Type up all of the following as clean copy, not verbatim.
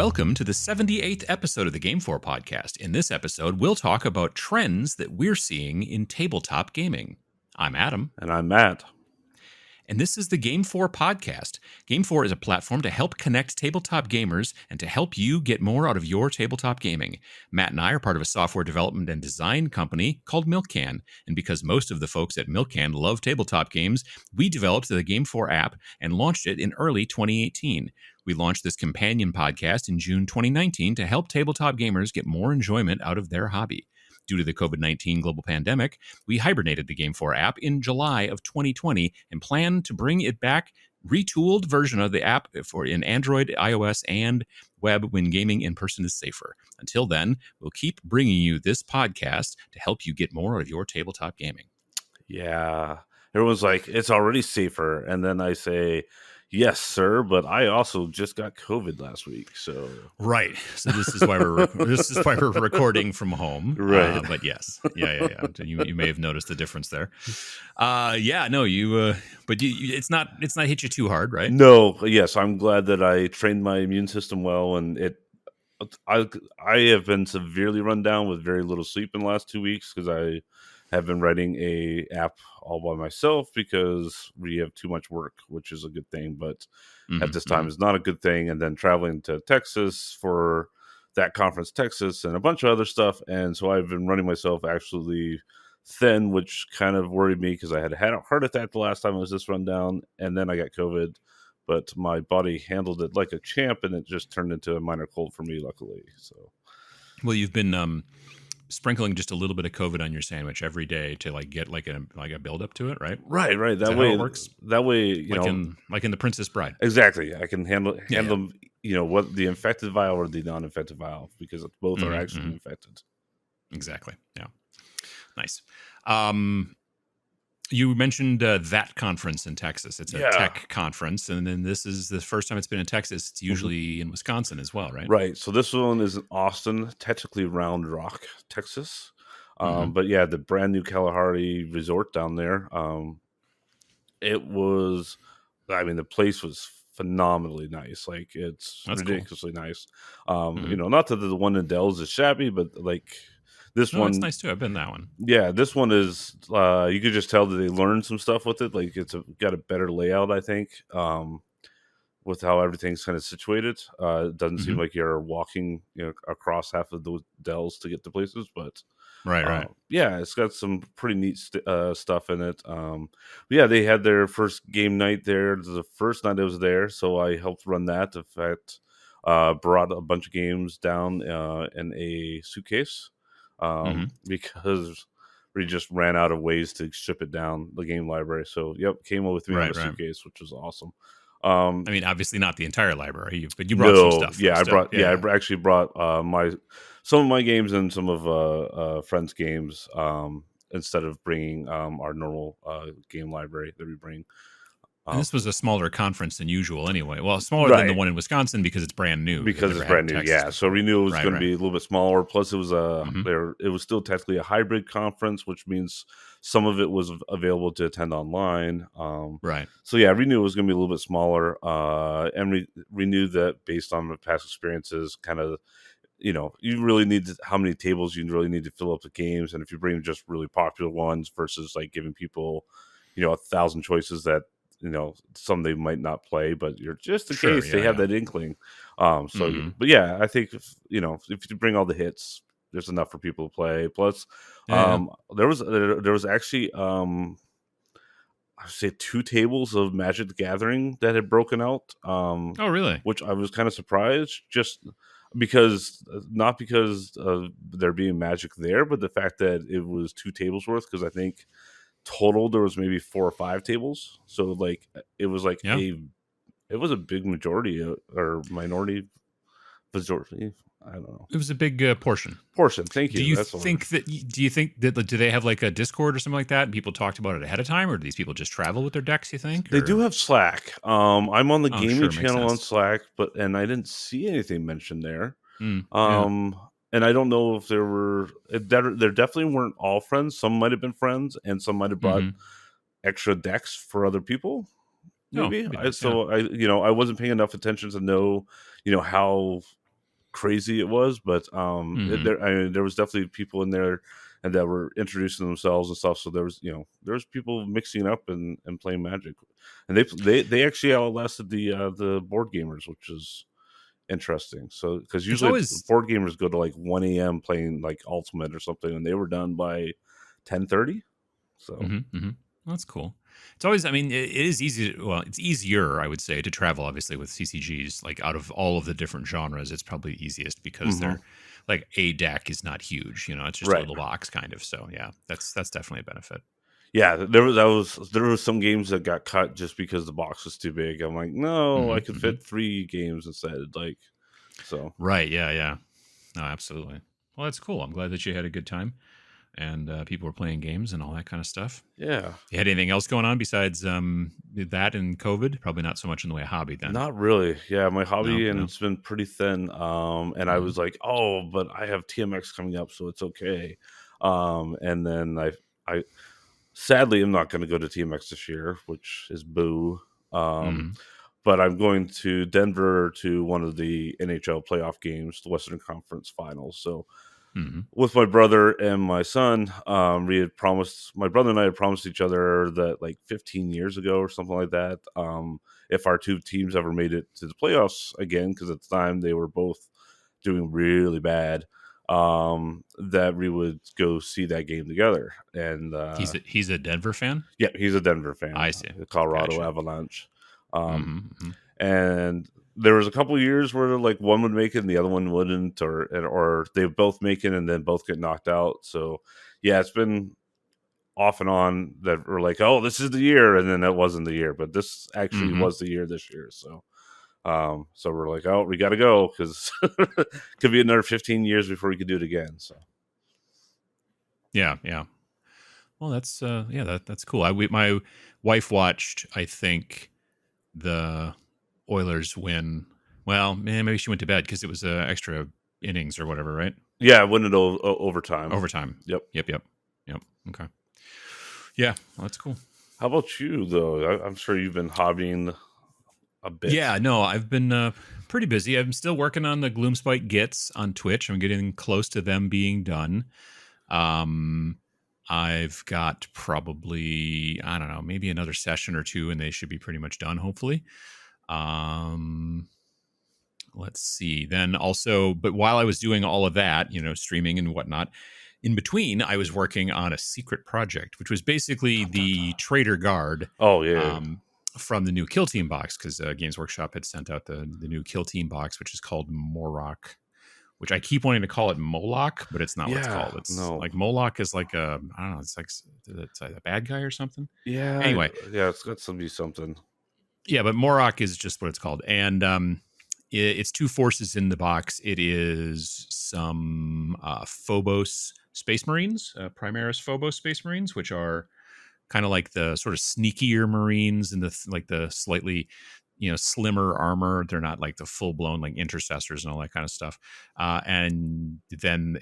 Welcome to the 78th episode of the GameFor Podcast. In this episode, we'll talk about trends that we're seeing in tabletop gaming. I'm Adam. And I'm Matt. And this is the GameFor Podcast. GameFor is a platform to help connect tabletop gamers and to help you get more out of your tabletop gaming. Matt and I are part of a software development and design company called MilkCan. And because most of the folks at MilkCan love tabletop games, we developed the GameFor app and launched it in early 2018. We launched this companion podcast in June 2019 to help tabletop gamers get more enjoyment out of their hobby. Due to the COVID-19 global pandemic, we hibernated the GameFor app in July of 2020 and plan to bring it back, retooled version of the app for in Android, iOS, and web when gaming in person is safer. Until then, we'll keep bringing you this podcast to help you get more out of your tabletop gaming. Yeah. Everyone's like, it's already safer. And then I say, yes, sir, but I also just got COVID last week, so right. So this is why we're recording from home, right? But yes, yeah. You may have noticed the difference there. But it's not hit you too hard, right? No, yes, I'm glad that I trained my immune system well, and I have been severely run down with very little sleep in the last 2 weeks because I have been writing a app all by myself because we have too much work, which is a good thing, but at this time is not a good thing. And then traveling to Texas for that conference, Texas, and a bunch of other stuff. And so I've been running myself absolutely thin, which kind of worried me because I had a heart attack the last time I was this run down, and then I got COVID. But my body handled it like a champ, and it just turned into a minor cold for me, luckily. So, well, you've been sprinkling just a little bit of COVID on your sandwich every day to get like a build up to it, right? Right. That way it works. That way, you know, in The Princess Bride. Exactly. I can handle you know, what the infected vial or the non-infected vial, because both are actually infected. Exactly. Yeah. Nice. You mentioned that conference in Texas. It's a tech conference, and then this is the first time it's been in Texas. It's usually in Wisconsin as well, right? Right. So this one is in Austin, technically Round Rock, Texas. But yeah, the brand new Kalahari Resort down there. It was, I mean, the place was phenomenally nice. Like, that's ridiculously cool. Nice. You know, not that the one in Dells is shabby, but like, this one, it's nice too. I've been that one. Yeah, this one is. You could just tell that they learned some stuff with it. Like, it's got a better layout, I think, with how everything's kind of situated. It doesn't seem like you're walking, you know, across half of those dells to get to places, but right. Yeah, it's got some pretty neat stuff in it. But yeah, they had their first game night there. It was the first night I was there, so I helped run that. In fact, brought a bunch of games down in a suitcase. Because we just ran out of ways to ship it down the game library. So, came with me in a suitcase, which was awesome. I mean, obviously not the entire library, but you brought some stuff. Yeah, I actually brought some of my games and some of friends' games instead of bringing our normal game library that we bring. And this was a smaller conference than usual anyway. Well, smaller than the one in Wisconsin because it's brand new. Because it's brand new, yeah. So we knew it was going to be a little bit smaller. Plus, it was it was still technically a hybrid conference, which means some of it was available to attend online. Right. So yeah, we knew it was going to be a little bit smaller, and we knew that based on the past experiences, kind of, you know, you really need how many tables you really need to fill up the games, and if you bring just really popular ones versus like giving people, you know, 1,000 choices that, you know, some they might not play, but you're just in case they have that inkling. But yeah, I think if you bring all the hits, there's enough for people to play. Plus, there was actually I would say 2 tables of Magic the Gathering that had broken out. Oh, really? Which I was kind of surprised, just because not because of there being Magic there, but the fact that it was 2 tables worth. Because I think total there was maybe 4 or 5 tables, so like it was like it was a big majority or minority majority. I don't know. It was a big portion. Thank you. Do you think that do they have like a Discord or something like that and people talked about it ahead of time, or do these people just travel with their decks, you think? They do have Slack. I'm on the gaming channel on Slack, and I didn't see anything mentioned there. And I don't know if there definitely weren't all friends. Some might have been friends, and some might have brought extra decks for other people. Maybe. I wasn't paying enough attention to know, you know, how crazy it was, but there was definitely people in there and that were introducing themselves and stuff. So there was people mixing up and playing Magic, and they actually outlasted the board gamers, which is interesting. So because It's usually always board gamers go to like 1 a.m. playing like Ultimate or something, and they were done by 10:30. So well, that's cool. It's always, I mean, it is easy. Well, it's easier, I would say, to travel, obviously, with CCGs. Like, out of all of the different genres, it's probably easiest because mhm. they're like a deck is not huge. It's just a Right. little box, kind of. So, yeah, that's definitely a benefit. Yeah, there was some games that got cut just because the box was too big. I'm like, no, I could Hmm. fit 3 games instead. Like, so Right. Yeah. Yeah. No, absolutely. Well, that's cool. I'm glad that you had a good time and people were playing games and all that kind of stuff. yeah, You had anything else going on besides that and COVID? Probably not so much in the way of hobby then. not really. Yeah, my No, hobby and no. it's been pretty thin. And I Hmm. was like, oh, but I have TMX coming up, so it's okay. And then I sadly am not going to go to TMX this year, which is boo. Um, Hmm. but I'm going to Denver to one of the NHL playoff games, the Western Conference Finals. So Hmm. with my brother and my son, we had promised, my brother and I had promised each other that like 15 years ago or something like that, if our two teams ever made it to the playoffs again, because at the time they were both doing really bad, that we would go see that game together. And He's a Denver fan. yeah, he's a Denver fan, I see. the Colorado Gotcha. Avalanche. Um, Hmm. and there was a couple of years where like one would make it and the other one wouldn't, or they both make it and then both get knocked out. So yeah, it's been off and on that we're like, oh, this is the year, and then that wasn't the year, but this actually Hmm. was the year this year. So so we're like, oh, we got to go because could be another 15 years before we could do it again. So Yeah. Yeah. Well, that's yeah, that's cool. My wife watched, I think, the Oilers win. Well, man, maybe she went to bed because it was extra innings or whatever, right? yeah, I win it overtime. Overtime. Yep. Yep. Yep. Yep. Okay. Yeah. Well, that's cool. How about you though? I'm sure you've been hobbying a bit. Yeah. No, I've been pretty busy. I'm still working on the Gloomspite Gits on Twitch. I'm getting close to them being done. Um, I've got probably, I don't know, maybe another session or two, and they should be pretty much done, hopefully. Um, let's see. Then also, but while I was doing all of that, streaming and whatnot, in between, I was working on a secret project, which was basically Dun, dun, the dun. Trader Guard Oh yeah, um, from the new Kill Team box, because Games Workshop had sent out the new Kill Team box, which is called Morok, which I keep wanting to call it Moloch, but it's not what it's yeah, called. It's no, like Moloch is like a, I don't know, it's like a bad guy or something. yeah, Anyway, yeah. It's got to be something. yeah, but Morok is just what it's called. And it's two forces in the box. It is some Phobos Space Marines, Primaris Phobos Space Marines, which are kind of like the sort of sneakier Marines and like the slightly slimmer armor. They're not like the full blown like intercessors and all that kind of stuff. And then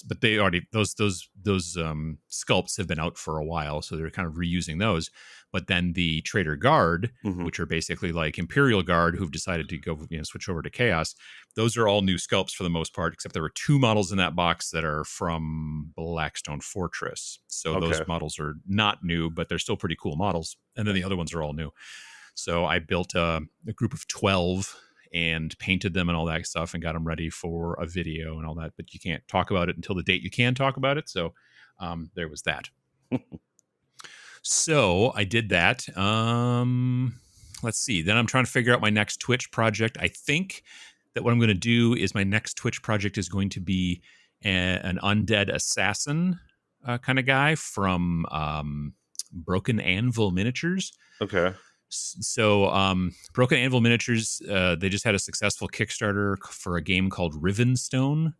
but they already those sculpts have been out for a while, so they're kind of reusing those. But then the Trader Guard, Hmm. which are basically like Imperial Guard who've decided to go switch over to Chaos, those are all new sculpts for the most part, except there were two models in that box that are from Blackstone Fortress. So those Okay. models are not new, but they're still pretty cool models. And then the other ones are all new. So I built a group of 12 and painted them and all that stuff and got them ready for a video and all that. But you can't talk about it until the date you can talk about it. So there was that. So I did that. Let's see. Then I'm trying to figure out my next Twitch project. I think that what I'm going to do is my next Twitch project is going to be an undead assassin kind of guy from Broken Anvil Miniatures. Okay. So Broken Anvil Miniatures, they just had a successful Kickstarter for a game called Rivenstone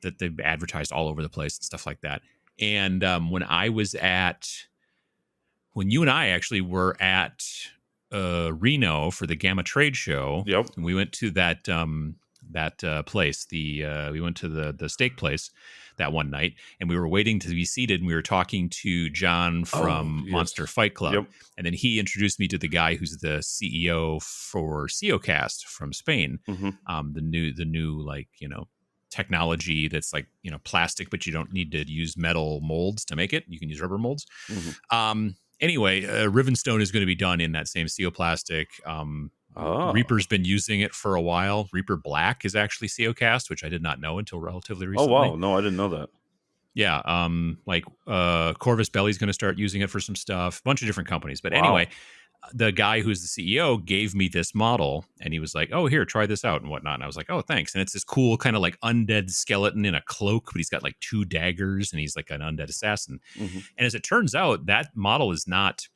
that they've advertised all over the place and stuff like that. And when you and I actually were at Reno for the Gamma Trade Show, Yep. and we went to that that place. We went to the steak place that one night, and we were waiting to be seated, and we were talking to John Oh, from Monster yes. Fight Club, Yep. and then he introduced me to the guy who's the CEO for COcast from Spain. Hmm. The new like technology that's like plastic, but you don't need to use metal molds to make it. You can use rubber molds. Hmm. Anyway, Rivenstone is going to be done in that same steel plastic. Oh. Reaper's been using it for a while. Reaper Black is actually COcast, which I did not know until relatively Oh, recently. wow. No, I didn't know that. Yeah, Corvus Belly's going to start using it for some stuff. A bunch of different companies, but Wow. anyway, the guy who's the CEO gave me this model, and he was like, "Oh, here, try this out and whatnot." And I was like, "Oh, thanks." And it's this cool kind of like undead skeleton in a cloak, but he's got like 2 daggers, and he's like an undead assassin. Hmm. And as it turns out, that model is not.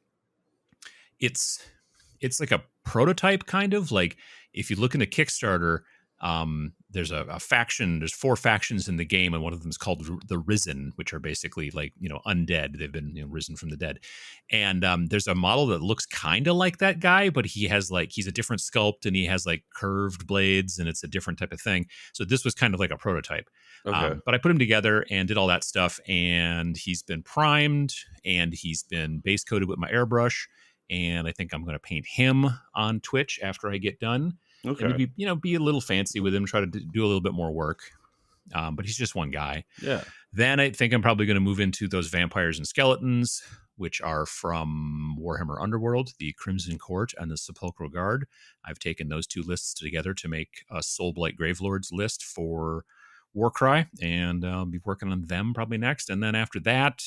It's like a prototype, kind of like if you look into Kickstarter. There's a faction. There's 4 factions in the game, and one of them is called the Risen, which are basically like undead. They've been risen from the dead. And there's a model that looks kind of like that guy, but he's a different sculpt, and he has like curved blades, and it's a different type of thing. So this was kind of like a prototype. Okay. But I put him together and did all that stuff, and he's been primed, and he's been base coated with my airbrush, and I think I'm going to paint him on Twitch after I get done. Okay. And maybe be a little fancy with him, try to do a little bit more work. But he's just one guy. Yeah. Then I think I'm probably going to move into those vampires and skeletons, which are from Warhammer Underworld, the Crimson Court and the Sepulchral Guard. I've taken those 2 lists together to make a Soulblight Gravelords list for Warcry, and I'll be working on them probably next. And then after that,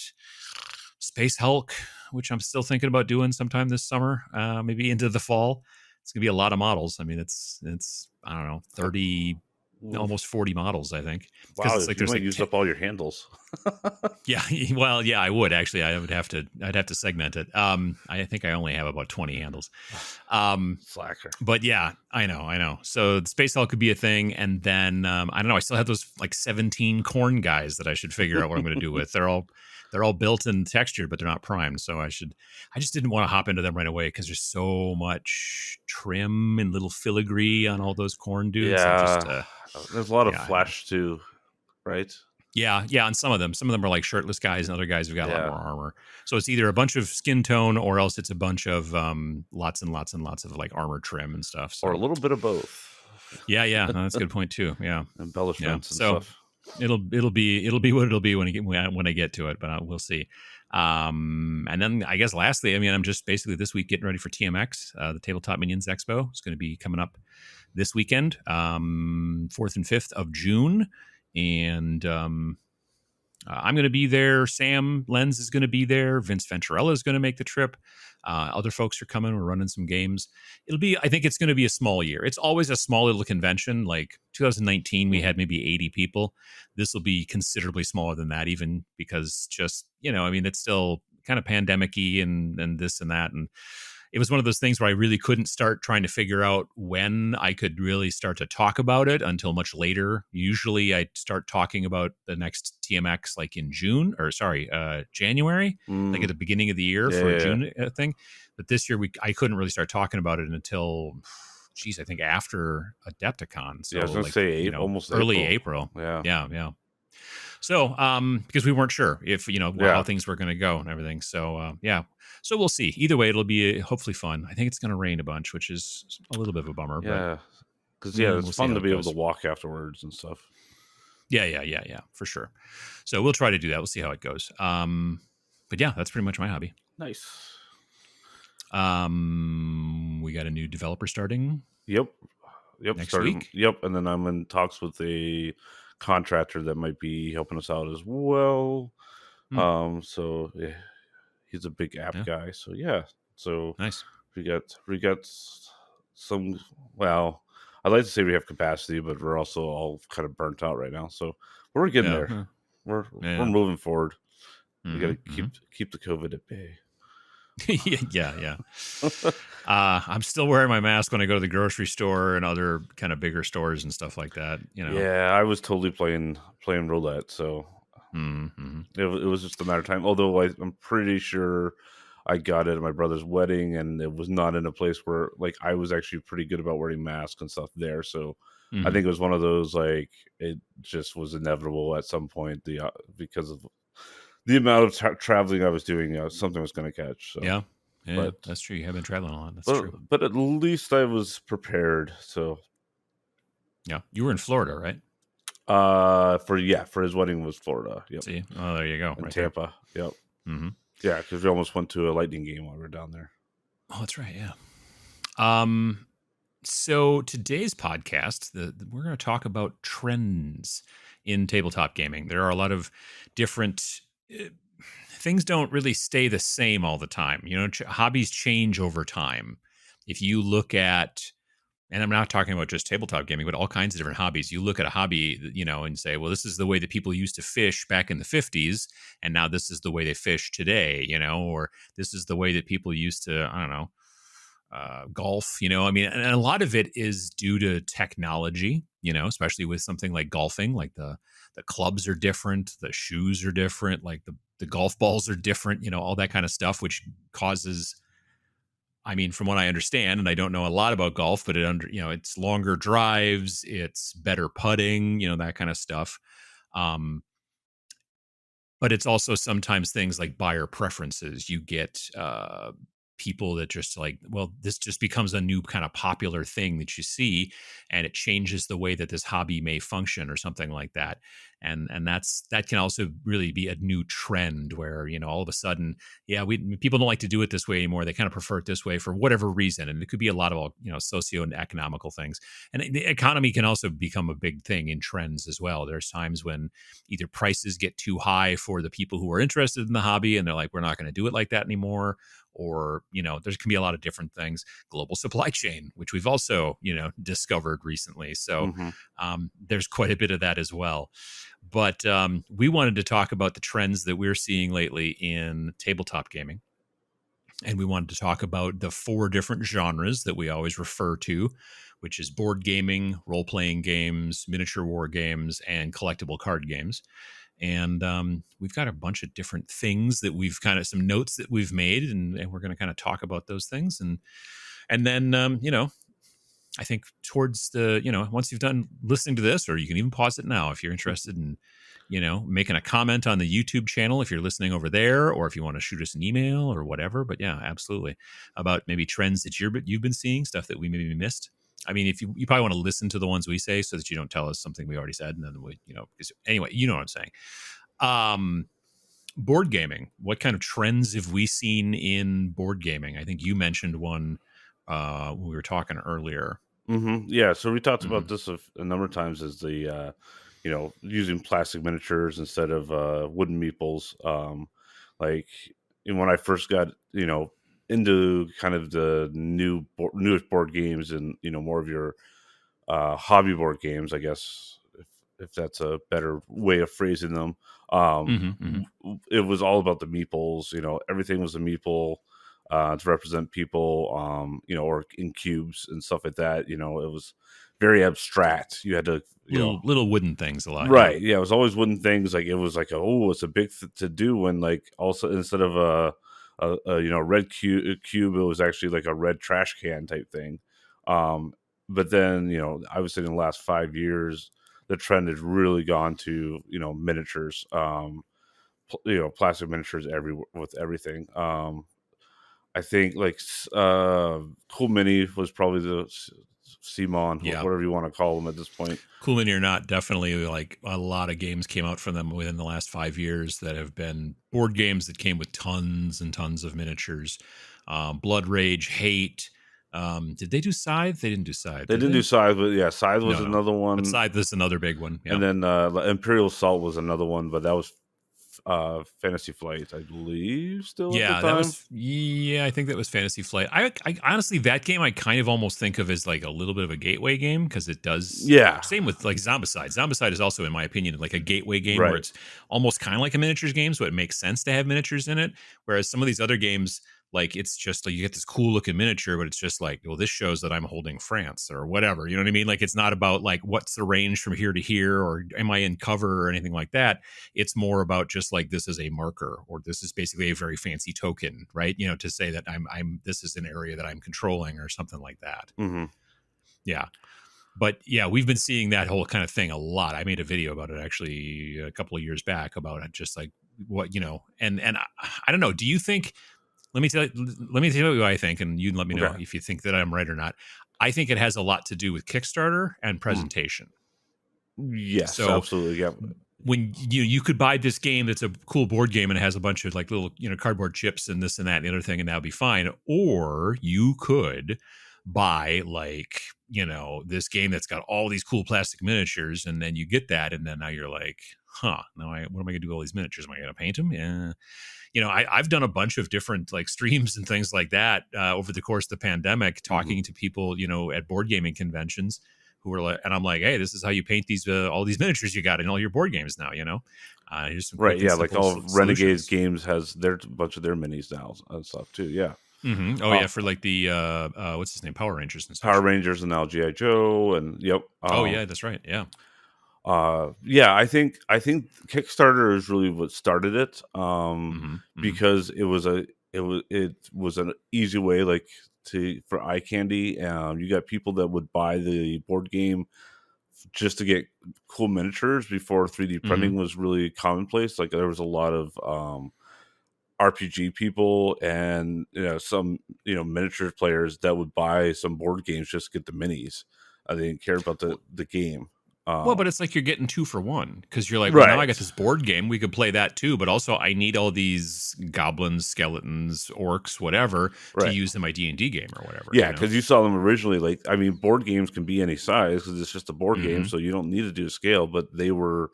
Space Hulk, which I'm still thinking about doing sometime this summer, maybe into the fall. It's gonna be a lot of models. I mean, it's I don't know, 30, almost 40 models, I think. Wow, It's like you might use up all your handles. Yeah, well, yeah, I would actually. I'd have to segment it. I think I only have about 20 handles. Slacker. But yeah, I know. So the Space Hulk could be a thing, and then I don't know. I still have those like 17 corn guys that I should figure out what I'm going to do with. They're all built and textured, but they're not primed. So I just didn't want to hop into them right away because there's so much trim and little filigree on all those corn dudes. Yeah, there's a lot of flash too, right? Yeah, on some of them. Some of them are like shirtless guys, and other guys have got a lot more armor. So it's either a bunch of skin tone, or else it's a bunch of lots and lots and lots of like armor trim and stuff. So. Or a little bit of both. Yeah, no, that's a good point too. Yeah, embellishments and stuff. It'll be what it'll be when I get to it, but we'll see. And then I guess lastly, I mean, I'm just basically this week getting ready for TMX, the Tabletop Minions Expo. It's going to be coming up this weekend, 4th and 5th of June, and I'm going to be there. Sam Lenz is going to be there. Vince Venturella is going to make the trip. Other folks are coming. We're running some games. I think it's going to be a small year. It's always a small little convention. Like 2019, we had maybe 80 people. This will be considerably smaller than that, even because just, I mean, it's still kind of pandemic-y and this and that. And it was one of those things where I really couldn't start trying to figure out when I could really start to talk about it until much later. Usually I start talking about the next TMX like in January, like at the beginning of the year for a June thing. But this year I couldn't really start talking about it until, I think after Adepticon. So I was going to say almost early April. Yeah. So, because we weren't sure if, how things were going to go and everything. So, So we'll see. Either way, it'll be hopefully fun. I think it's going to rain a bunch, which is a little bit of a bummer. Yeah. Because, it's fun to be able to walk afterwards and stuff. Yeah, for sure. So we'll try to do that. We'll see how it goes. But yeah, that's pretty much my hobby. Nice. We got a new developer starting. Yep. Next week. Yep. And then I'm in talks with a contractor that might be helping us out as well. So yeah, he's a big app guy. So yeah. So nice. We got some. Well, I'd like to say we have capacity, but we're also all kind of burnt out right now. So we're getting there. We're moving forward. We got to keep the COVID at bay. Yeah. I'm still wearing my mask when I go to the grocery store and other kind of bigger stores and stuff like that. Yeah, I was totally playing roulette, so it was just a matter of time. Although I'm pretty sure I got it at my brother's wedding, and it was not in a place where like I was actually pretty good about wearing masks and stuff there. So I Mhm. think it was one of those like it just was inevitable at some point because of the amount of traveling I was doing. Something was going to catch. So, Yeah. Yeah, but that's true. You have been traveling a lot. That's but true. but at least I was prepared. So Yeah. You were in Florida, right? for his wedding was Florida. Yep, See? Oh, there you go. and Right there. Tampa. Yep. Mhm. Yeah, because we almost went to a Lightning game while we were down there. Oh, that's right. Yeah. Um, so today's podcast, we're going to talk about trends in tabletop gaming. There are a lot of different uh, things don't really stay the same all the time. You know, hobbies change over time. If you look at, and I'm not talking about just tabletop gaming, but all kinds of different hobbies. You look at a hobby, you know, and say, well, this is the way that people used to fish back in the 50s, and now this is the way they fish today, you know, or this is the way that people used to, I don't know, golf, you know. I mean, and a lot of it is due to technology, you know, especially with something like golfing. Like the clubs are different, the shoes are different, like the golf balls are different, you know, all that kind of stuff, which causes, I mean, from what I understand, and I don't know a lot about golf, but you know, it's longer drives, it's better putting, you know, that kind of stuff. Um, but it's also sometimes things like buyer preferences. You get people that just like, well, this just becomes a new kind of popular thing that you see, and it changes the way that this hobby may function or something like that. And that can also really be a new trend where, you know, all of a sudden, yeah, we people don't like to do it this way anymore. They kind of prefer it this way for whatever reason, and it could be a lot of, you know, socio and economical things. And the economy can also become a big thing in trends as well. There's times when either prices get too high for the people who are interested in the hobby and they're like, we're not going to do it like that anymore, or, you know, there's can be a lot of different things. Global supply chain, which we've also, you know, discovered recently. So Mm-hmm. there's quite a bit of that as well. But we wanted to talk about the trends that we're seeing lately in tabletop gaming, and we wanted to talk about the 4 different genres that we always refer to, which is board gaming, role-playing games, miniature war games, and collectible card games. And we've got a bunch of different things that we've kind of some notes that we've made, and we're going to kind of talk about those things. And then you know, I think towards the, you know, once you've done listening to this, or you can even pause it now if you're interested in, you know, making a comment on the YouTube channel if you're listening over there, or if you want to shoot us an email or whatever. But yeah, absolutely, about maybe trends that you've been seeing, stuff that we maybe missed. I mean, if you probably want to listen to the ones we say so that you don't tell us something we already said, and then we, you know, because anyway, you know what I'm saying. Um, Board gaming. What kind of trends have we seen in board gaming? I think you mentioned one when we were talking earlier. Mm-hmm. Yeah, so we talked Hmm. about this a number of times as using plastic miniatures instead of wooden meeples. Like when I first got, into kind of the newest board games and, more of your hobby board games, I guess, if that's a better way of phrasing them. Hmm. Hmm. It was all about the meeples. Everything was a meeple to represent people, or in cubes and stuff like that. It was very abstract. You had to, Little wooden things a lot. Yeah. right? Yeah, it was always wooden things. Like it was like, it's a big to do. When like also instead of a red cube, it was actually like a red trash can type thing. Um, but then I would say in the last 5 years, the trend has really gone to miniatures. Plastic miniatures with everything. I think like Cool Mini was probably the Simon, Yeah. whatever you want to call them at this point. Cool Mini or not, definitely like a lot of games came out from them within the last 5 years that have been board games that came with tons and tons of miniatures. Blood Rage, Hate. Did they do Scythe? They didn't do Scythe, They did didn't do they? Scythe, but yeah, Scythe was No. another But one, Scythe is another big one. Yeah. and then Imperial Assault was another one, but that was Fantasy Flight, I believe, still at the Yeah, that time. was, yeah, I think that was Fantasy Flight. I honestly, that game I kind of almost think of as like a little bit of a gateway game, because it does, Yeah, same with like Zombicide. Zombicide is also, in my opinion, like a gateway game where right. it's almost kind of like a miniatures game, so it makes sense to have miniatures in it. Whereas some of these other games, like it's just like you get this cool looking miniature, but it's just like, well, this shows that I'm holding France or whatever. You know what I mean? Like it's not about like what's the range from here to here or am I in cover or anything like that. It's more about just like this is a marker or this is basically a very fancy token, right? You know, to say that I'm this is an area that I'm controlling or something like that. Mm-hmm. Yeah. But yeah, we've been seeing that whole kind of thing a lot. I made a video about it actually a couple of years back about it, just like what, you know, and I don't know. Do you think, let me tell you what I think, and you let me know Okay. if you think that I'm right or not. I think it has a lot to do with Kickstarter and presentation. Yes, So absolutely. Yeah. when you could buy this game that's a cool board game and it has a bunch of like little, you know, cardboard chips and this and that and the other thing, and that'll be fine. Or you could buy like, you know, this game that's got all these cool plastic miniatures, and then you get that, and then now you're like, huh, now what am I gonna do with all these miniatures? Am I gonna paint them? Yeah. You know, I've done a bunch of different like streams and things like that over the course of the pandemic, talking to people, you know, at board gaming conventions who were like, and I'm like, hey, this is how you paint these all these miniatures you got in all your board games now. You know, here's some Right. quick and Yeah. Like simple all of Renegade solutions. Games has their bunch of their minis now and stuff too. Yeah. Mm-hmm. Oh yeah, for like the what's his name, Power Rangers and Power such. Rangers and now GI Joe and yep. Oh yeah, that's right. Yeah. Yeah, I think Kickstarter is really what started it. Mm-hmm. Mm-hmm. Because it was an easy way like to for eye candy. You got people that would buy the board game just to get cool miniatures before 3D Mm-hmm. printing was really commonplace. Like there was a lot of RPG people and some miniature players that would buy some board games just to get the minis. They didn't care about the game. Well, but it's like you're getting 2 for 1 because you're like, well, now I got Right. this board game. We could play that too, but also I need all these goblins, skeletons, orcs, whatever, to Right. use in my D&D game or whatever. Yeah, You know. because you saw them originally. Like, I mean, board games can be any size because it's just a board game, Mm-hmm. so you don't need to do scale. But they were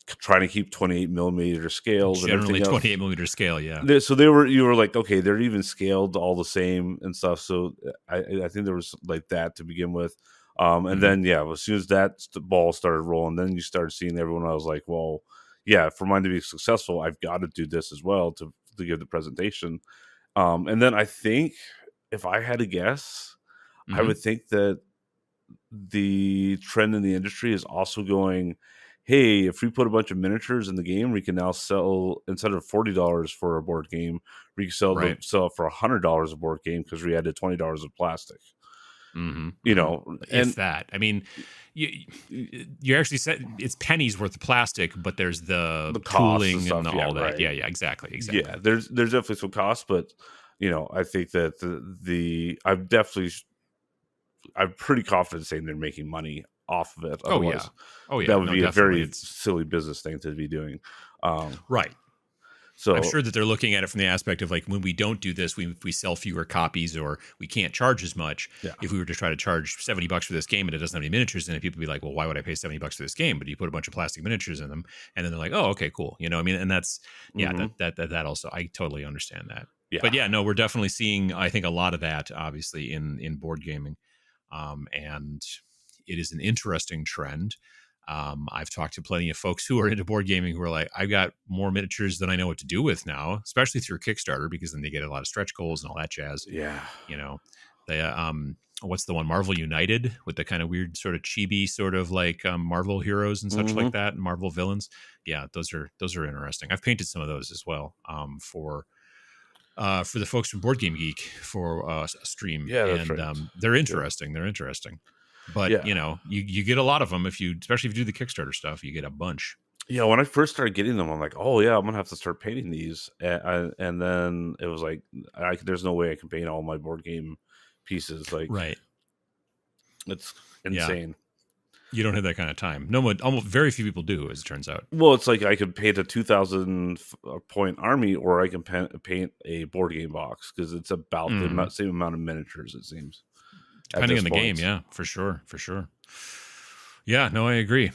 trying to keep 28 millimeter scales and Generally everything else. 28 millimeter scale. Yeah. So you were like, okay, they're even scaled all the same and stuff. So I think there was like that to begin with. And Mm-hmm. then yeah, as soon as that ball started rolling, then you started seeing everyone. I was like, well, yeah, for mine to be successful, I've got to do this as well to give the presentation. And then I think if I had to guess, I Mm-hmm. would think that the trend in the industry is also going, hey, if we put a bunch of miniatures in the game, we can now sell, instead of $40 for a board game, we can Right. sell it for $100 a board game because we added $20 of plastic. Mm-hmm. You Mm-hmm. know, If and that, I mean, you actually said it's pennies worth of plastic, but there's the the costs and tooling and stuff, yeah, all that. right. Yeah. Yeah. Exactly. Exactly. Yeah, there's definitely some costs, but I think that I'm pretty confident saying they're making money off of it. Oh yeah. Otherwise, Oh that yeah. would No, be a definitely. very It's silly business thing to be doing. Um, right. I'm so sure that they're looking at it from the aspect of like when we don't do this, we sell fewer copies or we can't charge as much. yeah, If we were to try to charge $70 for this game and it doesn't have any miniatures in it, people would be like, well, why would I pay $70 for this game? But you put a bunch of plastic miniatures in them, and then they're like, oh, okay, cool. You know, what I mean, and that's yeah, hmm that also I totally understand that. yeah, But yeah, no, we're definitely seeing I think a lot of that obviously in board gaming, and it is an interesting trend. I've talked to plenty of folks who are into board gaming who are like, I've got more miniatures than I know what to do with now, especially through Kickstarter, because then they get a lot of stretch goals and all that jazz. yeah. You know, they, what's the one, Marvel United, with the kind of weird sort of chibi sort of like Marvel heroes and such like hmm that, and Marvel villains. Yeah, those are interesting. I've painted some of those as well, for the folks from Board Game Geek for a stream, Yeah, that's and right. they're Yep. interesting. They're interesting, but Yeah, you get a lot of them especially if you do the Kickstarter stuff, you get a bunch. yeah. When I first started getting them, I'm like, oh yeah, I'm gonna have to start painting these, and then it was like, there's no way I can paint all my board game pieces. Like, Right? it's Yeah, insane. you don't have that kind of time. No one, almost very few people do, as it turns out. Well, it's like I could paint a 2,000 point army, or I can paint a board game box because it's about the Hmm. same amount of miniatures. It seems at Depending this on the game, point. yeah, for sure, for sure. Yeah, no, I agree.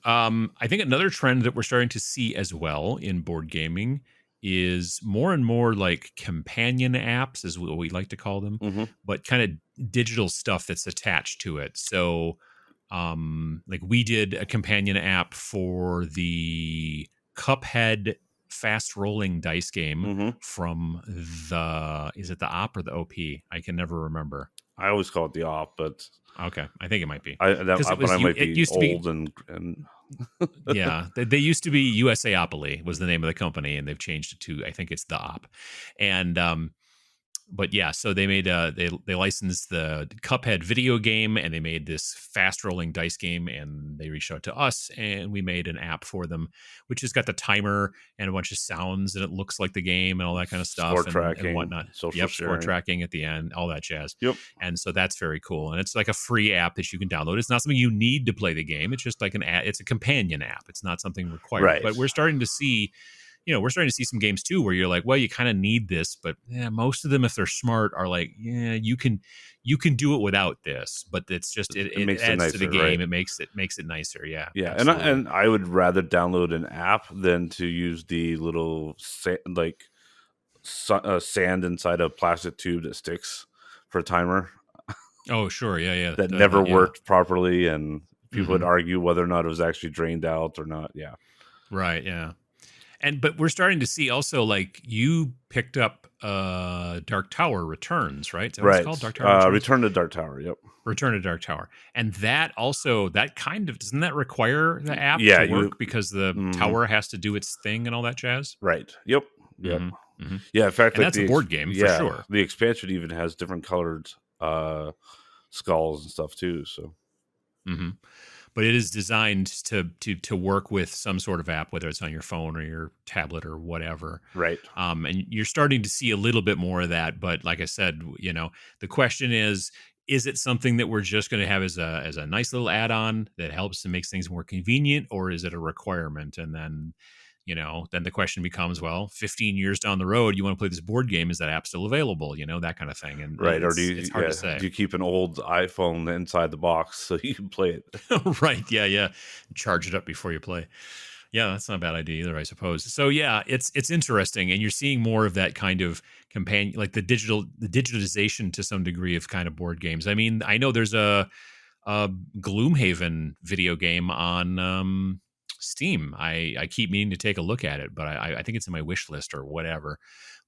I think another trend that we're starting to see as well in board gaming is more and more like companion apps, is what we like to call them, Hmm but kind of digital stuff that's attached to it. So, like we did a companion app for the Cuphead fast rolling dice game Mm-hmm. from is it the Op or the OP? I can never remember. I always call it the op, but Okay, I think it might be because but I might it be used to be. old and Yeah, they used to be USAopoly was the name of the company, and they've changed it to, I think it's the Op. And but yeah, so they made they licensed the Cuphead video game, and they made this fast rolling dice game, and they reached out to us, and we made an app for them, which has got the timer and a bunch of sounds, and it looks like the game and all that kind of score stuff and tracking, whatnot. social Score sharing. tracking at the end, all that jazz. Yep. And so that's very cool, and it's like a free app that you can download. It's not something you need to play the game. It's just like it's a companion app. It's not something required. Right. But we're starting to see some games too where you're like, well, you kind of need this, but most of them, if they're smart, are like, yeah, you can do it without this, but it's just it makes adds it nicer, to the game. right? It makes it nicer. Yeah. Yeah, Absolutely. and I would rather download an app than to use the little sand inside a plastic tube that sticks for a timer. Oh, sure. Yeah. That never Yeah. worked properly, and people would Mhm. argue whether or not it was actually drained out or not. Yeah. Right. Yeah. But we're starting to see also, like, you picked up Dark Tower Returns, right? Is that what it's Right. called? Dark Tower Returns? Return to Dark Tower. Yep. Return to Dark Tower. And that also, that kind of, doesn't that require the app Yeah, to work because the tower has to do its thing and all that jazz? Right. Yep. Yep. Mhm. Yeah. In fact, And that's a board game for sure. The expansion even has different colored skulls and stuff too. So. Mm-hmm. But it is designed to work with some sort of app, whether it's on your phone or your tablet or whatever. Right. And you're starting to see a little bit more of that. But like I said, the question is it something that we're just going to have as a nice little add-on that helps and makes things more convenient, or is it a requirement? And then, then the question becomes, well, 15 years down the road, you want to play this board game, is that app still available? That kind of thing. And right. Or it's hard to say. Do you keep an old iPhone inside the box so you can play it? Right. Yeah. Charge it up before you play. Yeah, that's not a bad idea either, I suppose. So yeah, it's interesting, and you're seeing more of that kind of companion, like the digitalization to some degree of kind of board games. I mean, I know there's a Gloomhaven video game on Steam. I keep meaning to take a look at it, but I think it's in my wish list or whatever.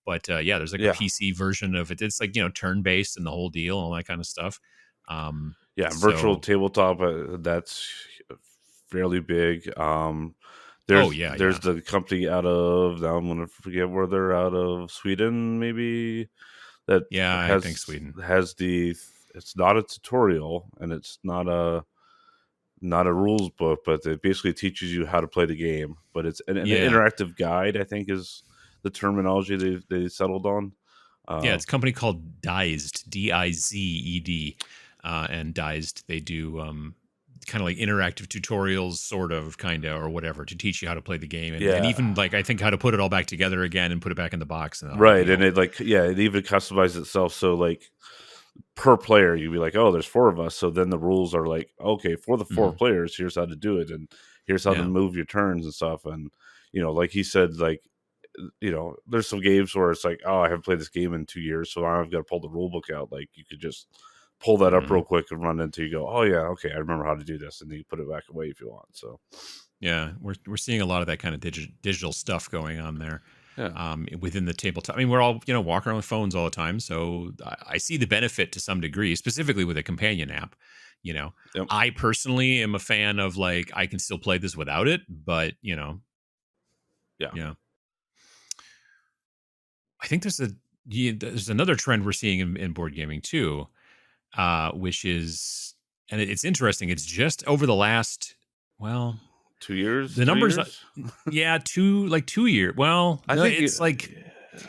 But yeah, there's like a PC version of it. It's like turn based and the whole deal, all that kind of stuff. Virtual tabletop. That's fairly big. There's the company out of, now I'm going to forget where they're out of, Sweden maybe. I think Sweden has it's not a tutorial and it's not a rules book, but it basically teaches you how to play the game. But it's an interactive guide, I think, is the terminology they settled on. It's a company called Dized, Dized, and Dized. They do kind of like interactive tutorials, sort of, kind of, or whatever, to teach you how to play the game, and even like I think how to put it all back together again and put it back in the box. And right, and it it even customizes itself. So like per player, you'd be like, oh, there's 4 of us, so then the rules are like, okay, for the 4 players, here's how to do it, and here's how to move your turns and stuff. And like he said, like, there's some games where it's like, oh, I haven't played this game in 2 years, so I've got to pull the rule book out. Like, you could just pull that up real quick and run into, you go, oh yeah, okay, I remember how to do this, and then you put it back away if you want. So yeah, we're seeing a lot of that kind of digital stuff going on there. Within the tabletop. I mean, we're all walking around with phones all the time, so I see the benefit to some degree, specifically with a companion app. I personally am a fan of, like, I can still play this without it, but yeah. I think there's another trend we're seeing in board gaming too, which is, and it's interesting. It's just over the last 2 years. The numbers, 2 years. Well, I think it's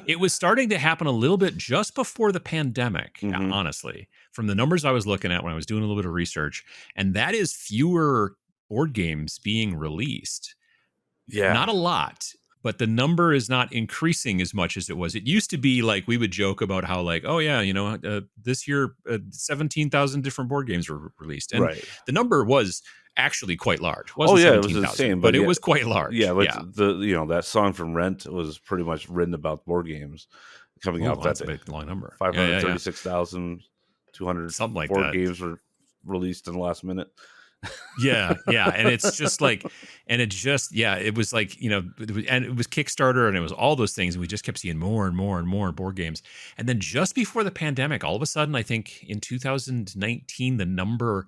it was starting to happen a little bit just before the pandemic, honestly, from the numbers I was looking at when I was doing a little bit of research, and that is fewer board games being released. Yeah, not a lot, but the number is not increasing as much as it was. It used to be like we would joke about how, like, oh yeah, this year 17,000 different board games were released, and the number was actually quite large. It wasn't it was insane, but it was quite large. Yeah, that song from Rent was pretty much written about board games coming out. That's a big long number. 536,200 something like board that. games were released in the last minute. Yeah, yeah, and it's just like, and it just, yeah, it was like, and it was Kickstarter, and it was all those things, and we just kept seeing more and more and more board games, and then just before the pandemic, all of a sudden, I think in 2019, the number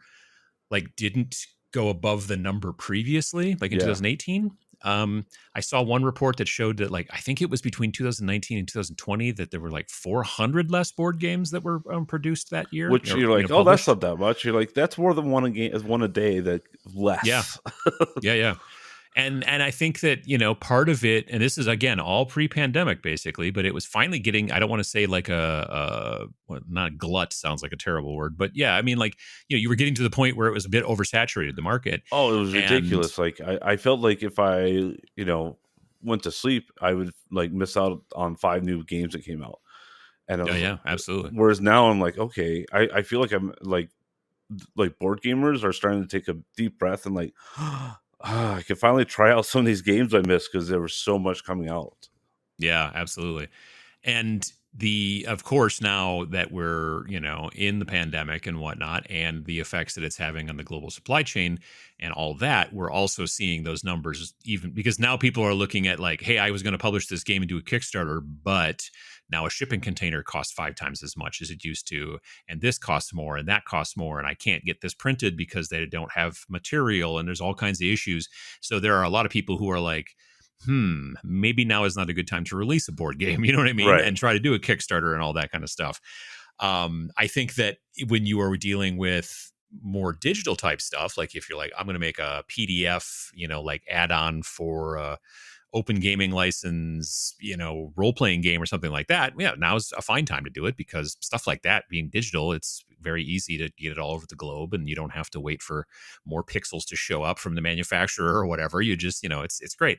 like didn't go above the number previously, like in Yeah. 2018. I saw one report that showed that like I think it was between 2019 and 2020 that there were like 400 less board games that were produced that year, Which you're like, oh, that's published. not that much. You're like, that's more than one a game, one a day. That Yeah, less. yeah, yeah. And I think that, part of it, and this is again all pre-pandemic basically, but it was finally getting, I don't want to say like not glut sounds like a terrible word, but yeah, I mean like, you were getting to the point where it was a bit oversaturated, the market. Oh, it was And ridiculous. Like I felt like if I, went to sleep, I would like miss out on 5 new games that came out. And I yeah, was, yeah, absolutely. whereas now I'm like, okay, I feel like I'm like board gamers are starting to take a deep breath and like, I can finally try out some of these games I missed because there was so much coming out. Yeah, absolutely. And of course, now that we're, in the pandemic and whatnot, and the effects that it's having on the global supply chain and all that, we're also seeing those numbers, even because now people are looking at like, hey, I was going to publish this game and do a Kickstarter, but now a shipping container costs 5 times as much as it used to. And this costs more and that costs more. And I can't get this printed because they don't have material. And there's all kinds of issues. So there are a lot of people who are like, maybe now is not a good time to release a board game, you know what I mean? Right. And try to do a Kickstarter and all that kind of stuff. I think that when you are dealing with more digital type stuff, like if you're like, I'm going to make a PDF, like add on for open gaming license, role playing game or something like that. Yeah, now's a fine time to do it because stuff like that being digital, it's very easy to get it all over the globe and you don't have to wait for more pixels to show up from the manufacturer or whatever. You just, it's great.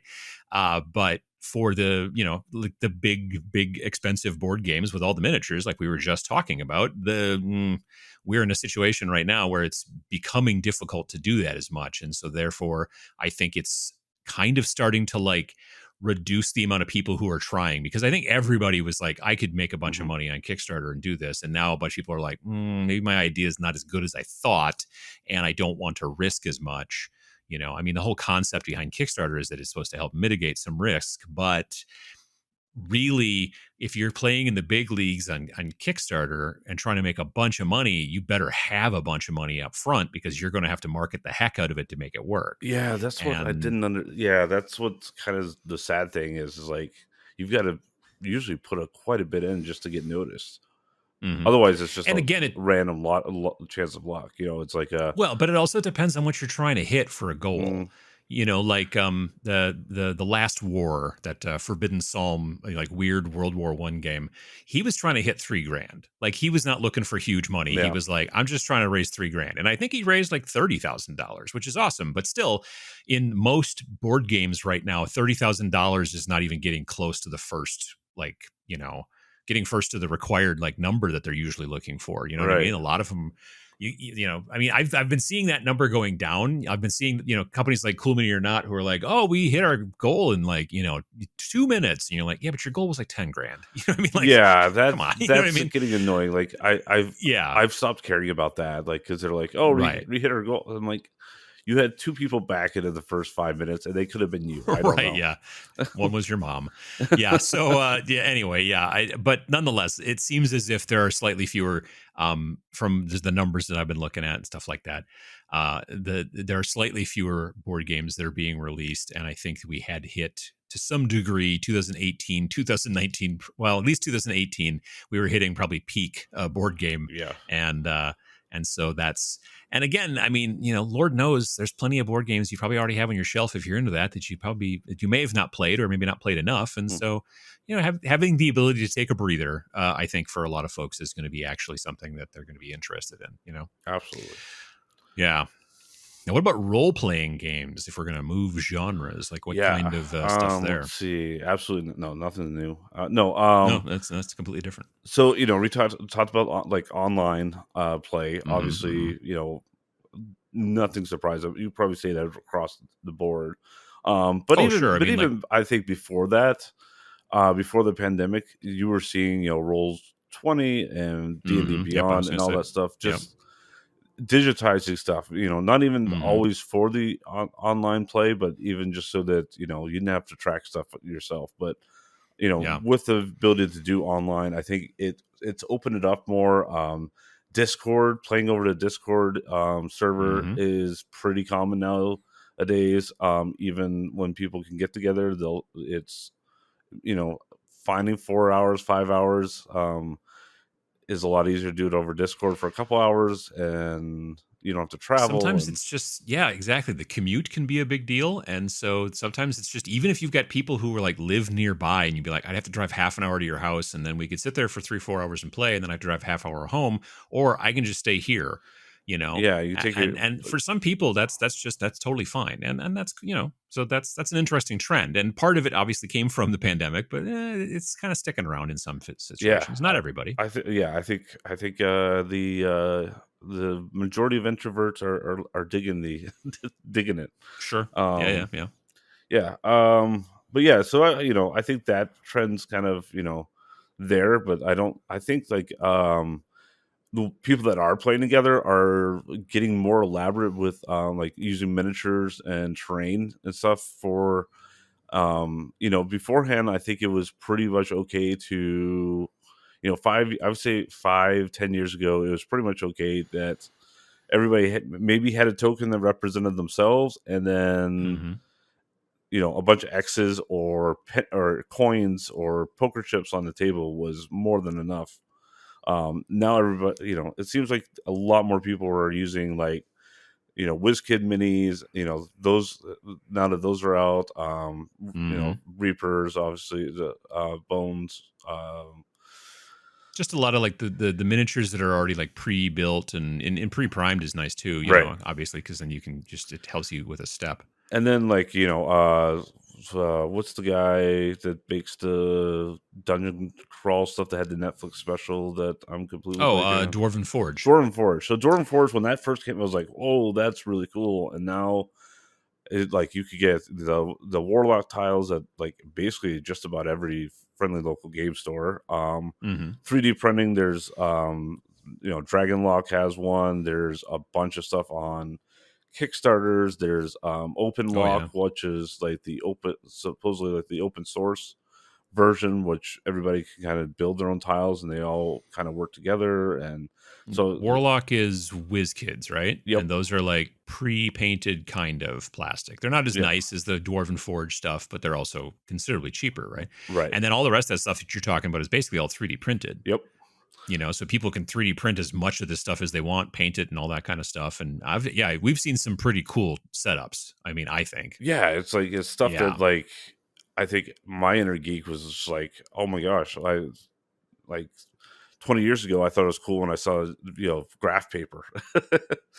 But for the, like the big expensive board games with all the miniatures, like we were just talking about, we're in a situation right now where it's becoming difficult to do that as much. And so therefore, I think it's kind of starting to like reduce the amount of people who are trying, because I think everybody was like, I could make a bunch of money on Kickstarter and do this. And now a bunch of people are like, maybe my idea is not as good as I thought. And I don't want to risk as much. I mean, the whole concept behind Kickstarter is that it's supposed to help mitigate some risk, but really, if you're playing in the big leagues on Kickstarter and trying to make a bunch of money, you better have a bunch of money up front because you're going to have to market the heck out of it to make it work. Yeah, that's what I And didn't yeah, that's what's kind of the sad thing is like you've got to usually put quite a bit in just to get noticed. mhm. Otherwise, it's just And a again, random chance of luck. It's like well, but it also depends on what you're trying to hit for a goal. mm, Like the last war, that Forbidden Psalm, like weird World War I game. He was trying to hit $3,000. Like he was not looking for huge money. He yeah, was like, I'm just trying to raise $3,000, and I think he raised like $30,000, which is awesome. But still, in most board games right now, $30,000 is not even getting close to the first, like, getting first to the required like number that they're usually looking for. You know what I right. mean? A lot of them, I mean, I've been seeing that number going down. I've been seeing, companies like Cool Mini or Not who are like, oh, we hit our goal in like, 2 minutes. And you're like, yeah, but your goal was like 10 grand. You know what I mean? Like, Yeah, come on. You know what I that's mean? getting annoying. Like I've Yeah. I've stopped caring about that. Like because they're like, oh, Right. we hit our goal. I'm like, you had 2 people back into the first 5 minutes, and they could have been you. I don't Right. know. Yeah. One was your mom. Yeah. So, yeah, anyway, yeah. But nonetheless, it seems as if there are slightly fewer, from just the numbers that I've been looking at and stuff like that. There are slightly fewer board games that are being released. And I think we had hit to some degree 2018, 2019, well, at least 2018, we were hitting probably peak board game. Yeah. And so and again, I mean, Lord knows there's plenty of board games you probably already have on your shelf if you're into that that you may have not played or maybe not played enough. And Mm, so, having the ability to take a breather, I think for a lot of folks is going to be actually something that they're going to be interested in. absolutely. Yeah. Now, what about role playing games? If we're going to move genres, like what Yeah. kind of stuff there? Let's see. Absolutely no, nothing new. No. No, that's completely different. So we talked about like online play. Hmm. Obviously, nothing surprising. You probably say that across the board. But Oh, sure. I mean, like, even I think before that, before the pandemic, you were seeing Rolls 20 and D&D yep, I was Beyond going and to all say, that stuff. yep. Just digitizing stuff, not even Mm-hmm. always for the online play, but even just so that, you didn't have to track stuff yourself. But, Yeah. with the ability to do online, I think it's opened it up more. Discord, playing over the Discord server Mm-hmm. is pretty common nowadays. Even when people can get together, it's, you know, finding 4 hours, 5 hours. Is a lot easier to do it over Discord for a couple hours, and you don't have to travel. Sometimes And it's just, yeah, exactly. The commute can be a big deal. And so sometimes it's just, even if you've got people who are like live nearby and you'd be like, I'd have to drive half an hour to your house and then we could sit there for 3, 4 hours and play. And then I drive half hour home, or I can just stay here, you know? yeah, you take it. And for some people, that's totally fine. And that's, so that's an interesting trend. And part of it obviously came from the pandemic, but it's kind of sticking around in some Yeah, situations. Not everybody. I think the majority of introverts are digging digging it. Sure. Yeah. Yeah. Um, Yeah. yeah. But yeah, so I think that trend's kind of there, but I don't. I think like the people that are playing together are getting more elaborate with like using miniatures and terrain and stuff for beforehand. I think it was pretty much okay to I would say 5-10 years ago, it was pretty much okay that everybody maybe had a token that represented themselves, and then Mm-hmm. a bunch of X's or or coins or poker chips on the table was more than enough. Now everybody, it seems like a lot more people are using like WizKid minis. Those, now that those are out. Mm-hmm. Reapers, obviously, the Bones. Just a lot of like the miniatures that are already like pre-built and pre-primed is nice too, Right. obviously, because then you can just, it helps you with a step. And then like what's the guy that makes the dungeon crawl stuff that had the Netflix special that I'm completely Oh, blanking on? Dwarven Forge. Dwarven Forge. So Dwarven Forge, when that first came, I was like, oh, that's really cool. And now like you could get the warlock tiles at like basically just about every friendly local game store. Mm-hmm. 3D printing, there's Dragonlock has one. There's a bunch of stuff on Kickstarters. There's Open Oh Lock, yeah. which is like supposedly like the open source version, which everybody can kind of build their own tiles and they all kind of work together. And so, Warlock is WizKids, right? yep, And those are like pre-painted kind of plastic. They're not as yeah, nice as the Dwarven Forge stuff, but they're also considerably cheaper, right? right, And then all the rest of that stuff that you're talking about is basically all 3D printed. yep. So people can 3D print as much of this stuff as they want, paint it and all that kind of stuff. And we've seen some pretty cool setups. I mean, I think. Yeah, it's stuff Yeah. that like I think my inner geek was just like, oh my gosh, I like 20 years ago I thought it was cool when I saw graph paper.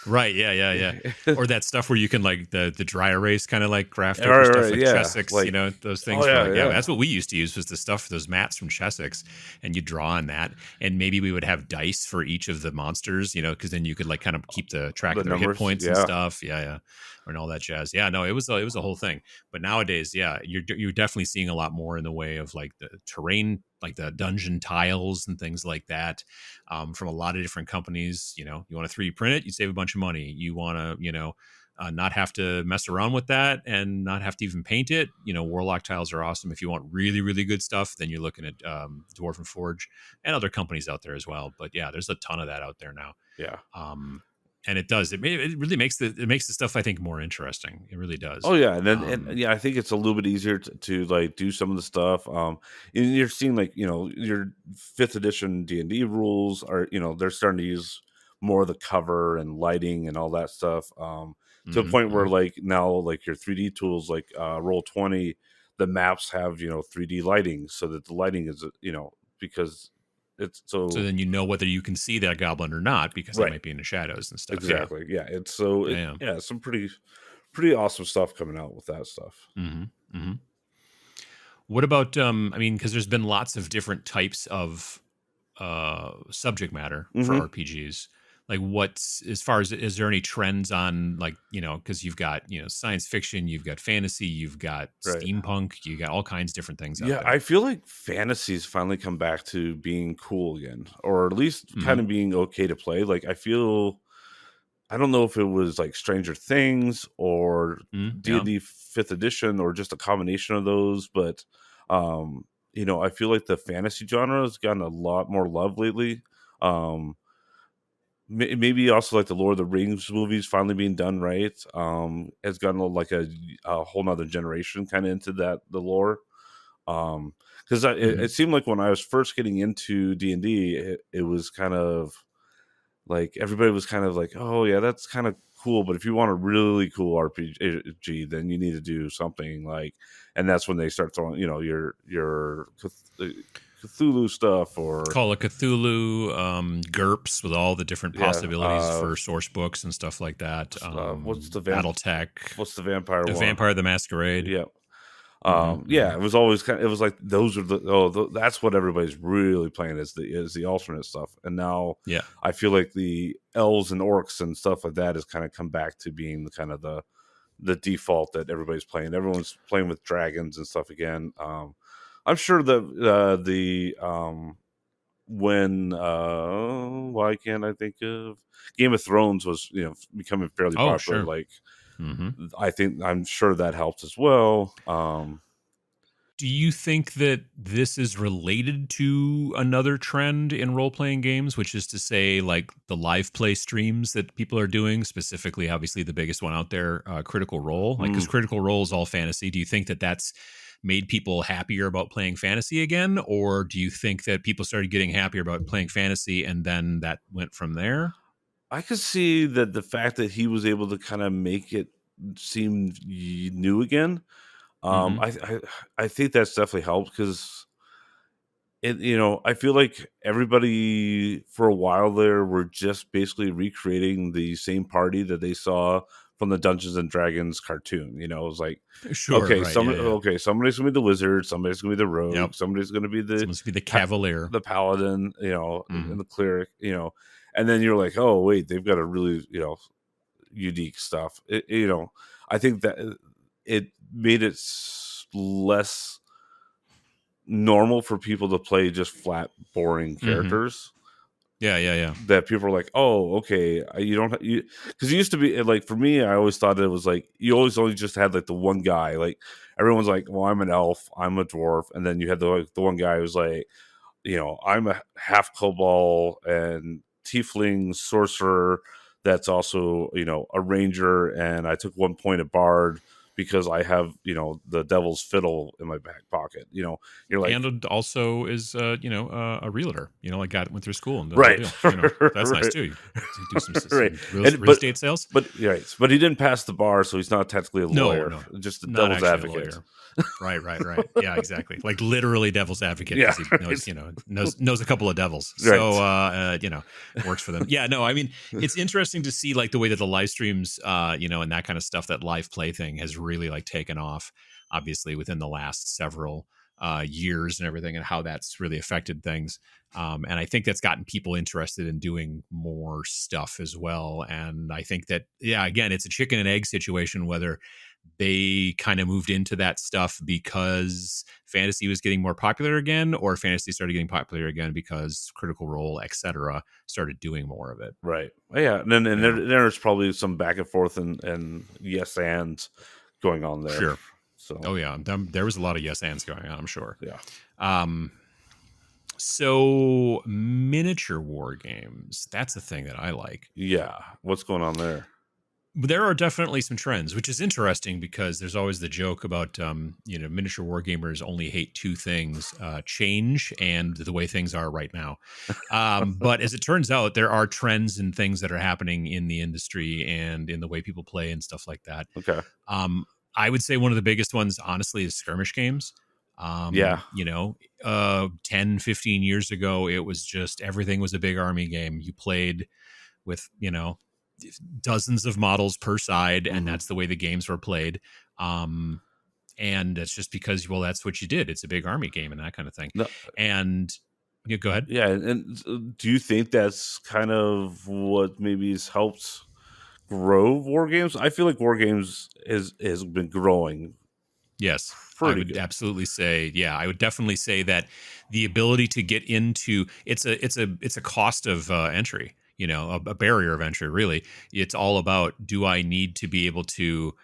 Right. Yeah. Yeah. Yeah. Or that stuff where you can like the dry erase kind of like graph All paper right, stuff right, like yeah, Chessex, like, those oh things for yeah, like, yeah, yeah, that's what we used to use was the stuff, those mats from Chessex, and you draw on that. And maybe we would have dice for each of the monsters, because then you could like kind of keep the track the of their hit numbers, points and yeah, stuff. Yeah. Yeah. And all that jazz. Yeah. No, it was a whole thing. But nowadays, yeah, you're definitely seeing a lot more in the way of like the terrain, like the dungeon tiles and things like that, from a lot of different companies. You want to 3D print it, you save a bunch of money. You want to, not have to mess around with that and not have to even paint it. Warlock tiles are awesome. If you want really, really good stuff, then you're looking at Dwarven Forge and other companies out there as well. But yeah, there's a ton of that out there now. yeah. And it really makes the stuff, I think, more interesting. It really does. Oh yeah, and then and yeah, I think it's a little bit easier to like do some of the stuff. And you're seeing like your fifth edition D&D rules are they're starting to use more of the cover and lighting and all that stuff. To a Mhm, point where mhm. like now like your 3D tools like Roll20, the maps have 3D lighting so that the lighting is because it's So so then whether you can see that goblin or not because they right, might be in the shadows and stuff. Yeah. exactly, yeah. It's so Yeah. Yeah. yeah, some pretty awesome stuff coming out with that stuff. Mhm, mhm. What about I mean, because there's been lots of different types of subject matter for Hmm. RPGs. Like what's, as far as, is there any trends on like, because you've got, science fiction, you've got fantasy, you've got Right. steampunk, you got all kinds of different things out Yeah, there. I feel like fantasies finally come back to being cool again, or at least kind Mhm. of being okay to play. Like I feel I don't know if it was like Stranger Things or Yeah. D&D 5th edition or just a combination of those, but I feel like the fantasy genre has gotten a lot more love lately. Um, maybe also like the Lord of the Rings movies finally being done right has gotten like a whole nother generation kind of into the lore. Because it seemed like when I was first getting into D&D, it was kind of like everybody was kind of like, oh yeah, that's kind of cool, but if you want a really cool RPG, then you need to do something like, and that's when they start throwing, your Cthulhu stuff, or Call of Cthulhu, GURPS with all the different yeah, possibilities for source books and stuff like that. what's the BattleTech, what's the vampire one? Vampire the Masquerade. Yeah. Yeah, it was always it was like those are that's what everybody's really playing is the alternate stuff. And now Yeah. I feel like the elves and orcs and stuff like that has kind of come back to being the kind of the default that everybody's playing. Everyone's playing with dragons and stuff again. I'm sure that the when why can't I think of Game of Thrones was becoming fairly Oh, popular. sure. Like I'm sure that helped as well. Do you think that this is related to another trend in role playing games, which is to say, like the live play streams that people are doing, specifically, obviously, the biggest one out there, Critical Role? Like, because Critical Role is all fantasy. Do you think that that's made people happier about playing fantasy again? Or do you think that people started getting happier about playing fantasy and then that went from there? I could see that the fact that he was able to kind of make it seem new again. Hmm. I think that's definitely helped because I feel like everybody for a while there were just basically recreating the same party that they saw from the Dungeons and Dragons cartoon. It was like, Sure. Right. Yeah. Yeah. somebody's gonna be the wizard, somebody's gonna be the Yep. rogue, somebody's gonna be the Someone's gonna be the Cavalier. the paladin, Hmm. and the cleric, and then you're like, oh wait, they've got a really unique stuff. I think that it made it less normal for people to play just flat, boring Hmm. characters. Yeah. Yeah. Yeah. That people are like, oh, okay, you don't, because it used to be like for me, I always thought it was like you always only just had like the one guy. Like everyone's like, well, I'm an elf, I'm a dwarf, and then you had the one guy who's like, I'm a half kobold and tiefling sorcerer that's also, a ranger, and I took 1 point at bard because I have, the devil's fiddle in my back pocket. You're like, And also is a realtor. Like went through school and done the whole right, deal. That's nice right, too. You do some right, real estate sales. but right, but he didn't pass the bar, so he's not technically a No, lawyer, no, just a not devil's actually a advocate. lawyer. Right, right, right. Yeah, exactly. Like literally devil's advocate Yeah, because he right, knows a couple of devils. So right, works for them. Yeah, no, I mean it's interesting to see like the way that the live streams, and that kind of stuff, that live play thing has really like taken off, obviously within the last several years and everything, and how that's really affected things. And I think that's gotten people interested in doing more stuff as well. And I think that, yeah, again, it's a chicken and egg situation, whether they kind of moved into that stuff because fantasy was getting more popular again, or fantasy started getting popular again because Critical Role, etc., started doing more of it. right. Yeah, and then Yeah, there's probably some back and forth and yes ands going on there. sure. So Oh yeah, there was a lot of yes ands going on, I'm sure. yeah, Um, so miniature war games, that's the thing that I like. yeah. What's going on there? There are definitely some trends, which is interesting because there's always the joke about miniature war gamers only hate two things: change and the way things are right now. But as it turns out, there are trends and things that are happening in the industry and in the way people play and stuff like that. Okay. Um, I would say one of the biggest ones, honestly, is skirmish games. Yeah. 10, 15 years ago, it was just everything was a big army game. You played with, dozens of models per side, and Hmm. that's the way the games were played. And it's just because, well, that's what you did. It's a big army game and that kind of thing. No, And go ahead. yeah, and do you think that's kind of what maybe has helped grow war games? I feel like war games has been growing Yes, I pretty would good. absolutely say, yeah, I would definitely say that the ability to get into it's a cost of entry. a barrier of entry. Really, it's all about, do I need to be able to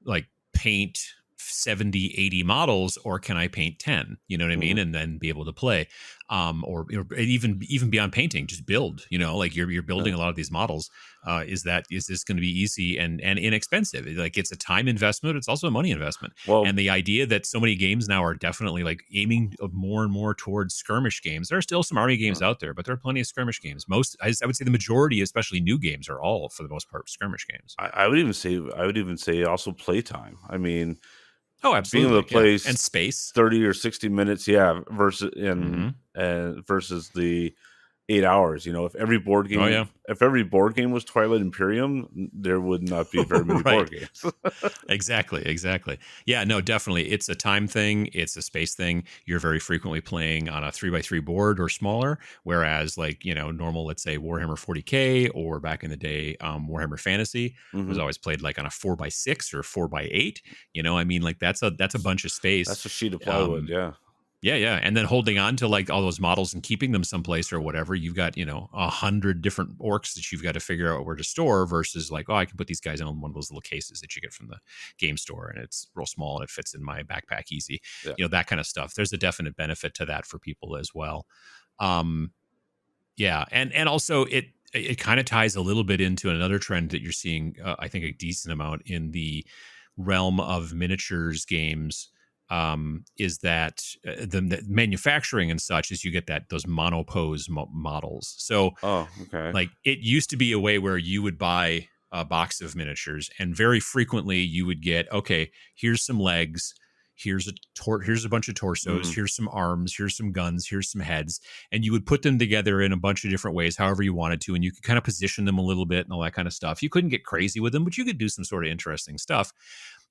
like paint 70, 80 models, or can I paint 10, you know what I mean, Mhm. and then be able to play, or even beyond painting, just build, like you're building Yeah. a lot of these models. Is this going to be easy and inexpensive? Like, it's a time investment, it's also a money investment. And Well, the idea that so many games now are definitely like aiming more and more towards skirmish games. There are still some army games out there, but there are plenty of skirmish games. I would say the majority, especially new games, are all, for the most part, skirmish games. I would even say also playtime. I mean, Oh, being able absolutely. to Yeah. play And space. 30 or 60 minutes, yeah, versus Hmm. versus the 8 hours. Oh, yeah. If every board game was Twilight Imperium, there would not be very many Right. board games. Exactly. Yeah, no, definitely. It's a time thing. It's a space thing. You're very frequently playing on a 3x3 board or smaller. Whereas, like, normal, let's say Warhammer 40K, or back in the day, Warhammer Fantasy was Hmm. always played like on a 4x6 or 4x8. I mean, like, that's a bunch of space. That's a sheet of plywood. Um, Yeah, Yeah. And then holding on to like all those models and keeping them someplace or whatever. You've got, 100 different orcs that you've got to figure out where to store, versus like, oh, I can put these guys in one of those little cases that you get from the game store, and it's real small and it fits in my backpack easy. yeah. That kind of stuff. There's a definite benefit to that for people as well. Um, yeah. And also it kind of ties a little bit into another trend that you're seeing, I think a decent amount in the realm of miniatures games, is that the manufacturing and such, is you get those monopose models. So Oh, okay. like, it used to be a way where you would buy a box of miniatures, and very frequently you would get, okay, here's some legs, here's a bunch of torsos, Mm, here's some arms, here's some guns, here's some heads, and you would put them together in a bunch of different ways, however you wanted to, and you could kind of position them a little bit and all that kind of stuff. You couldn't get crazy with them, but you could do some sort of interesting stuff.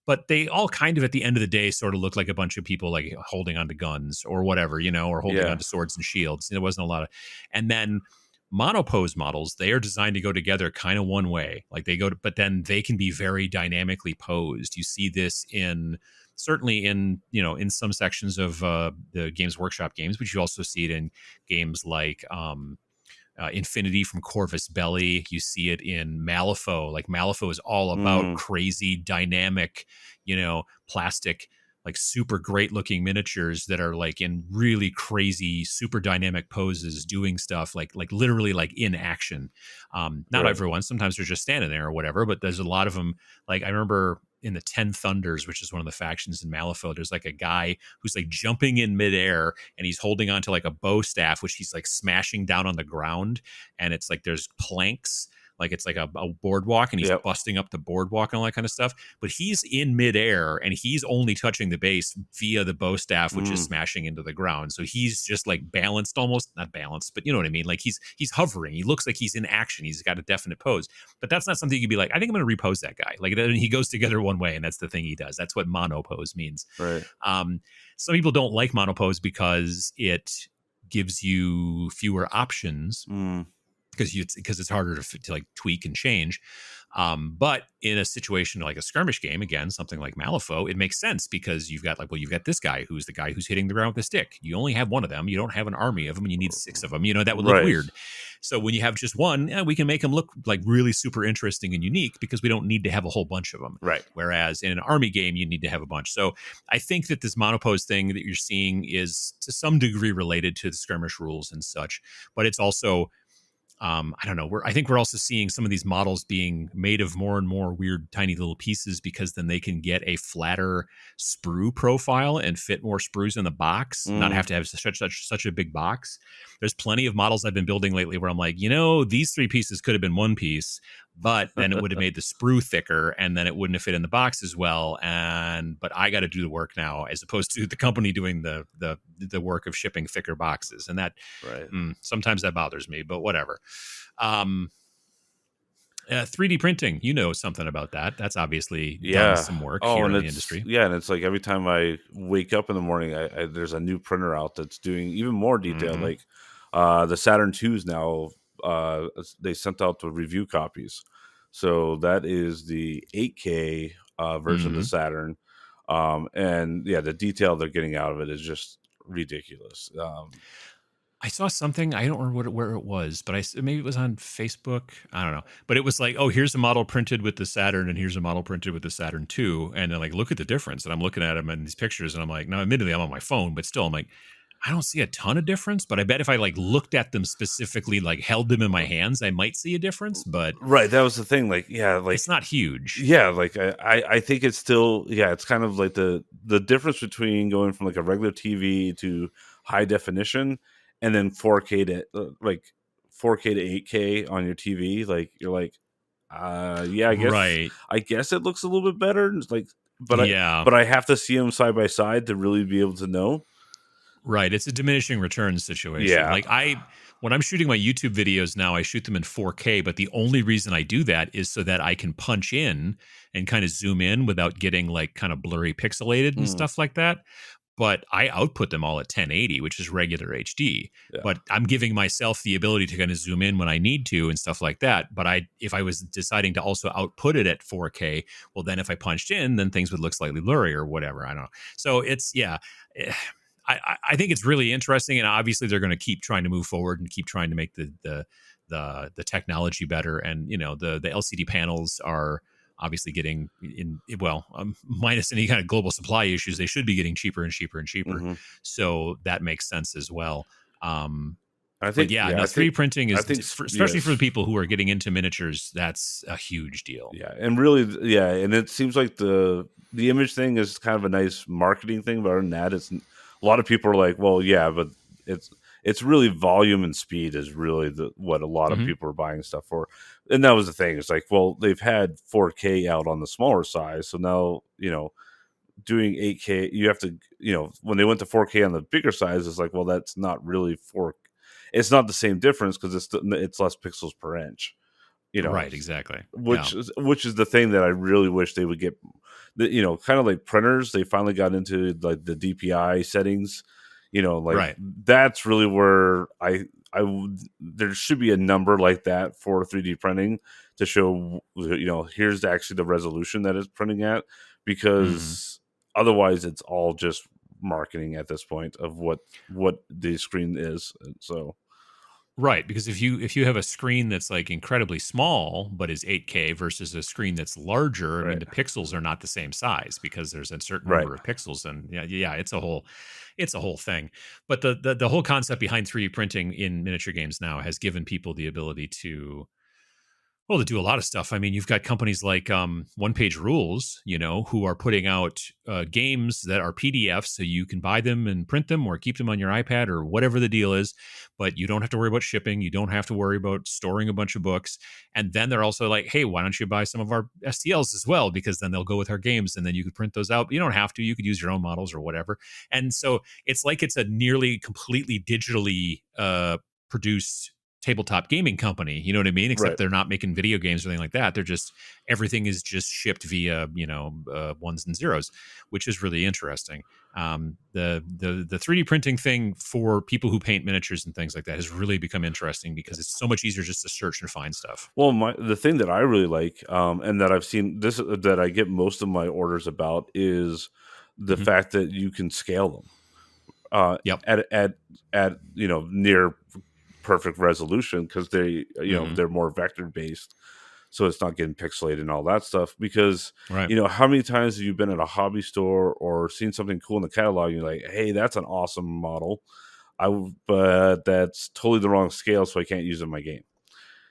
But they all kind of, at the end of the day, sort of look like a bunch of people like holding onto guns or whatever, or holding yeah. onto swords and shields. There wasn't a lot of, and then monopose models, they are designed to go together kind of one way, like they go to, but then they can be very dynamically posed. You see this in, certainly in, in some sections of the Games Workshop games, but you also see it in games like Infinity from Corvus Belli. You see it in Malifaux. Like, Malifaux is all about Mm, crazy, dynamic, plastic, like super great looking miniatures that are like in really crazy, super dynamic poses, doing stuff like literally like in action. Not right. everyone. Sometimes they're just standing there or whatever, but there's a lot of them. Like, I remember in the 10 Thunders, which is one of the factions in Malifaux, there's like a guy who's like jumping in midair, and he's holding onto like a bow staff, which he's like smashing down on the ground. And it's like there's planks, like it's like a boardwalk, and he's Yep. busting up the boardwalk and all that kind of stuff. But he's in midair, and he's only touching the base via the bow staff, which is Mm, smashing into the ground. So he's just like balanced, almost not balanced, but you know what I mean. Like, he's hovering. He looks like he's in action. He's got a definite pose. But that's not something you could be like, I think I'm going to repose that guy. Like, he goes together one way, and that's the thing he does. That's what monopose means. right. Some people don't like monopose because it gives you fewer options, Mm, because it's harder to like tweak and change. But in a situation like a skirmish game, again, something like Malifaux, it makes sense, because you've got like, well, you've got this guy who's the guy who's hitting the ground with a stick. You only have one of them. You don't have an army of them, and you need 6 of them. That would look right. weird. So when you have just one, we can make them look like really super interesting and unique, because we don't need to have a whole bunch of them. Right. Whereas in an army game, you need to have a bunch. So I think that this monopose thing that you're seeing is to some degree related to the skirmish rules and such, but it's also, I don't know. I think we're also seeing some of these models being made of more and more weird, tiny little pieces, because then they can get a flatter sprue profile and fit more sprues in the box, not Mm. have to have such a big box. There's plenty of models I've been building lately where I'm like, these 3 pieces could have been one piece, but then it would have made the sprue thicker, and then it wouldn't have fit in the box as well. But I got to do the work now, as opposed to the company doing the work of shipping thicker boxes, and that Right. sometimes that bothers me, but whatever. Um, 3D printing, something about that. That's obviously done Yeah. some work Oh, here and in the it's industry. yeah, and it's like every time I wake up in the morning, there's a new printer out that's doing even more detail. Hmm. Like the Saturn IIs now, they sent out the review copies. So that is the 8K version of the Hmm. Saturn. And yeah, the detail they're getting out of it is just ridiculous. I saw something. I don't remember where it was, but maybe it was on Facebook. I don't know. But it was like, oh, here's a model printed with the Saturn, and here's a model printed with the Saturn II, and then like, look at the difference. And I'm looking at them in these pictures, and I'm like, now, admittedly, I'm on my phone, but still, I'm like, I don't see a ton of difference. But I bet if I like looked at them specifically, like held them in my hands, I might see a difference. But Right, that was the thing. Like, yeah, it's not huge. yeah, like I think it's still, yeah, it's kind of like the difference between going from like a regular TV to high definition and then 4K to like 4K to 8K on your TV. Like you're like, yeah, Right. I guess it looks a little bit better. It's like, Yeah. but I have to see them side by side to really be able to know. Right. It's a diminishing returns situation. Yeah. Like when I'm shooting my YouTube videos now, I shoot them in 4K, but the only reason I do that is so that I can punch in and kind of zoom in without getting like kind of blurry pixelated and Mm, stuff like that. But I output them all at 1080, which is regular HD. yeah. But I'm giving myself the ability to kind of zoom in when I need to and stuff like that. But if I was deciding to also output it at 4K, well, then if I punched in, then things would look slightly blurry or whatever. I don't know. So it's, yeah. eh, I think it's really interesting, and obviously they're going to keep trying to move forward and keep trying to make the technology better. And the LCD panels are obviously getting minus any kind of global supply issues, they should be getting cheaper and cheaper and cheaper. Hmm. So that makes sense as well. I But think, yeah, yeah, no, 3D printing I is, think, especially for the yes. people who are getting into miniatures, that's a huge deal. Yeah, and really, yeah, and it seems like the image thing is kind of a nice marketing thing, but other than that, a lot of people are like, well, yeah, but it's it's really volume and speed is really what a lot of Hmm. people are buying stuff for, and that was the thing. It's like, well, they've had 4K out on the smaller size, so now doing 8K, you have to, when they went to 4K on the bigger size, it's like, well, that's not really 4. It's not the same difference because it's less pixels per inch, you know Right, exactly. Yeah, which is the thing that I really wish they would get. Kind of like printers, they finally got into like the DPI settings. Like right. that's really where there should be a number like that for 3D printing to show. Here's actually the resolution that it's printing at, Hmm. because otherwise it's all just marketing at this point of what the screen is. And so Right, because if you have a screen that's like incredibly small but is 8K versus a screen that's larger, I mean right, the pixels are not the same size because there's a certain right. number of pixels, and yeah, it's a whole thing. But the whole concept behind 3D printing in miniature games now has given people the ability to do a lot of stuff. I mean, you've got companies like One Page Rules, who are putting out games that are PDFs, so you can buy them and print them or keep them on your iPad or whatever the deal is. But you don't have to worry about shipping. You don't have to worry about storing a bunch of books. And then they're also like, hey, why don't you buy some of our STLs as well? Because then they'll go with our games, and then you could print those out. But you don't have to. You could use your own models or whatever. And so it's like it's a nearly completely digitally produced tabletop gaming company, you know what I mean? Except Right. they're not making video games or anything like that. They're just everything is just shipped via ones and zeros, which is really interesting. The 3D printing thing for people who paint miniatures and things like that has really become interesting because it's so much easier just to search and find stuff. Well, the thing that I really like, and that I've seen this that I get most of my orders about is the Hmm. fact that you can scale them Yep. at near perfect resolution, because Hmm. they're more vector based, so it's not getting pixelated and all that stuff. Because Right. how many times have you been at a hobby store or seen something cool in the catalog? And you're like, hey, that's an awesome model. But that's totally the wrong scale, so I can't use it in my game.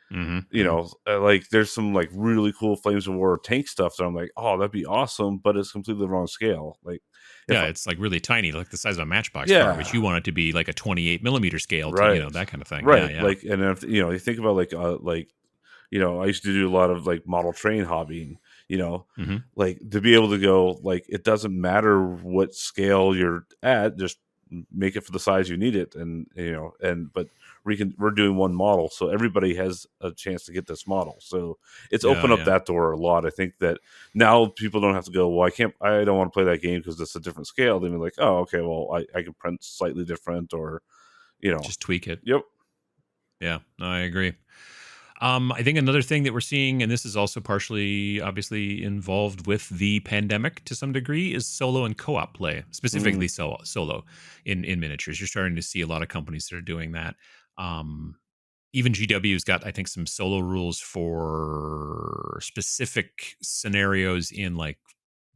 Hmm. Hmm. Like there's some like really cool Flames of War tank stuff that I'm like, oh, that'd be awesome, but it's completely the wrong scale. Like if Yeah, it's like really tiny, like the size of a matchbox car, yeah, but you want it to be like a 28 millimeter scale to, right, that kind of thing. Yeah, right. yeah. Like, and if you think about I used to do a lot of like model train hobbying. You know, Hmm. like to be able to go like it doesn't matter what scale you're at, just make it for the size you need it, and but we're doing one model, so everybody has a chance to get this model. So it's Yeah, opened up yeah. that door a lot. I think that now people don't have to go, well, I don't want to play that game because it's a different scale. They'll be like, oh, okay, well, I can print slightly different, or Just tweak it. yep. Yeah, no, I agree. I think another thing that we're seeing, and this is also partially obviously involved with the pandemic to some degree, is solo and co-op play, specifically Mm, solo in miniatures. You're starting to see a lot of companies that are doing that. Um, Even GW's got, I think, some solo rules for specific scenarios in like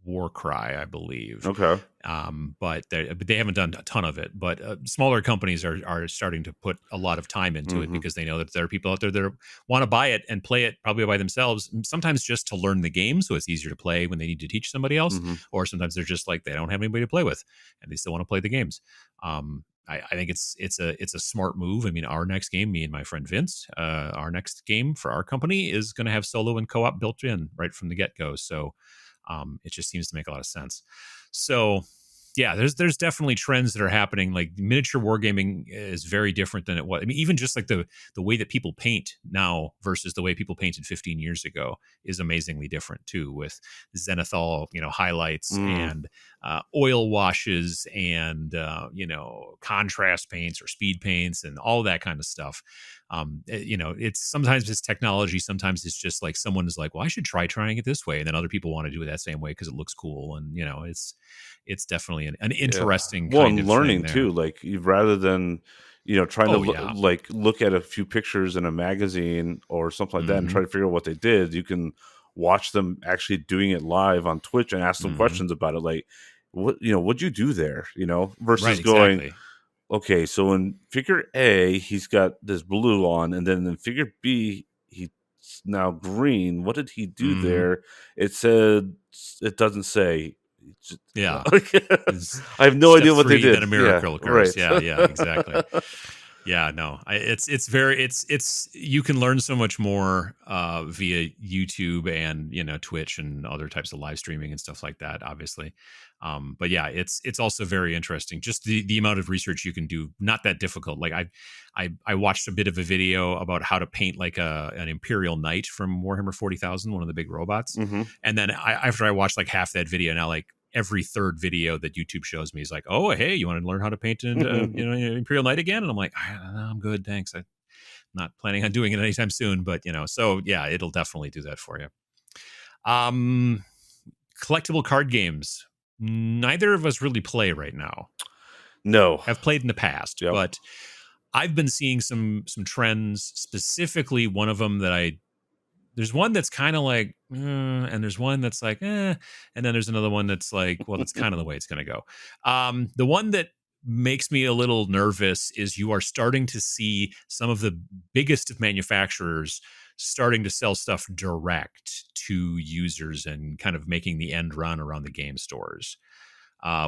Warcry, I believe. okay. But they haven't done a ton of it. But smaller companies are starting to put a lot of time into it Hmm. because they know that there are people out there that want to buy it and play it probably by themselves. Sometimes just to learn the game, so it's easier to play when they need to teach somebody else, Hmm. or sometimes they're just like they don't have anybody to play with and they still want to play the games. I think it's a smart move. I mean, our next game, me and my friend Vince, our next game for our company is going to have solo and co-op built in right from the get go. So it just seems to make a lot of sense. So yeah, there's definitely trends that are happening. Like miniature wargaming is very different than it was. I mean, even just like the way that people paint now versus the way people painted 15 years ago is amazingly different too. With zenithal, highlights Mm, and oil washes and contrast paints or speed paints and all that kind of stuff. It's sometimes it's technology, sometimes it's just like someone is like, well, I should trying it this way, and then other people want to do it that same way because it looks cool, and it's definitely an yeah. interesting Well, kind and of thing learning too, there. like rather than trying to Oh yeah. like look at a few pictures in a magazine or something like that and try Hmm. to figure out what they did, you can watch them actually doing it live on Twitch and ask them Hmm. questions about it, like what'd you do there, Right, versus going, exactly. okay, so in figure A, he's got this blue on, and then in figure B, he's now green. What did he do Hmm. there? It said it doesn't say. It's Yeah. Is I have no step idea what they three, then did. a Yeah, miracle occurs. right. Yeah, yeah, exactly. Yeah, no, it's very it's you can learn so much more via YouTube and Twitch and other types of live streaming and stuff like that, obviously. But yeah, it's also very interesting. Just the amount of research you can do, not that difficult. Like I watched a bit of a video about how to paint like an Imperial Knight from Warhammer 40,000, one of the big robots, Hmm. and then after I watched like half that video, now like every third video that YouTube shows me is like, "Oh, hey, you want to learn how to paint an Imperial Knight again?" And I'm like, "I'm good, thanks. I'm not planning on doing it anytime soon." But so yeah, it'll definitely do that for you. Um, Collectible card games. Neither of us really play right now. No. Have played in the past, Yep. but I've been seeing some trends. Specifically, one of them that I there's one that's kind of like, and there's one that's like, and then there's another one that's like, well, that's kind of the way it's going to go. The one that makes me a little nervous is you are starting to see some of the biggest of manufacturers starting to sell stuff direct to users and kind of making the end run around the game stores.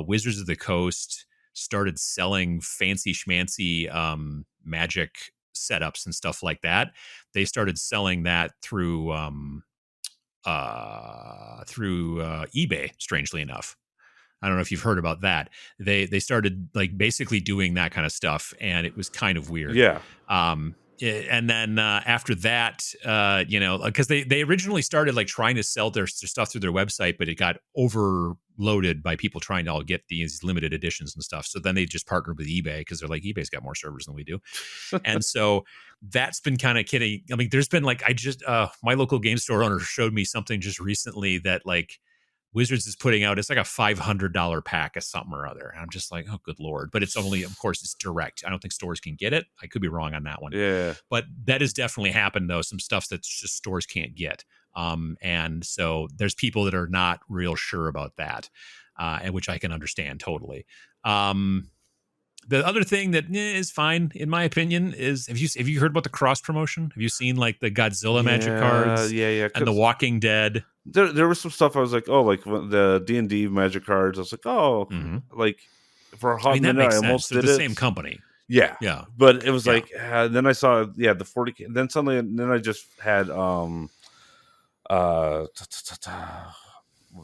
Wizards of the Coast started selling fancy schmancy magic setups and stuff like that. They started selling that through eBay, strangely enough. I don't know if you've heard about that. They started like basically doing that kind of stuff, and it was kind of weird. Yeah. And then after that, because they originally started like trying to sell their stuff through their website, but it got overloaded by people trying to all get these limited editions and stuff. So then they just partnered with eBay because they're like, eBay's got more servers than we do, and so that's been kind of kidding. I mean, there's been like I just my local game store owner showed me something just recently that like Wizards is putting out. It's like a $500 pack of something or other. And I'm just like, oh, good Lord. But it's only, of course, it's direct. I don't think stores can get it. I could be wrong on that one. Yeah. But that has definitely happened, though. Some stuff that just stores can't get. And so there's people that are not real sure about that, and which I can understand totally. The other thing that is fine, in my opinion, is have you heard about the cross promotion? Have you seen like the Godzilla magic Yeah. cards Yeah. Yeah. and the Because Walking Dead? there was some stuff I was like, oh, like the D&D magic cards. I was like, oh, Hmm. like for a I hot mean, that minute, I makes sense. almost They're did the it. same company. Yeah, Yeah. but it was Yeah. like then I saw the 40K. Then suddenly, then I just had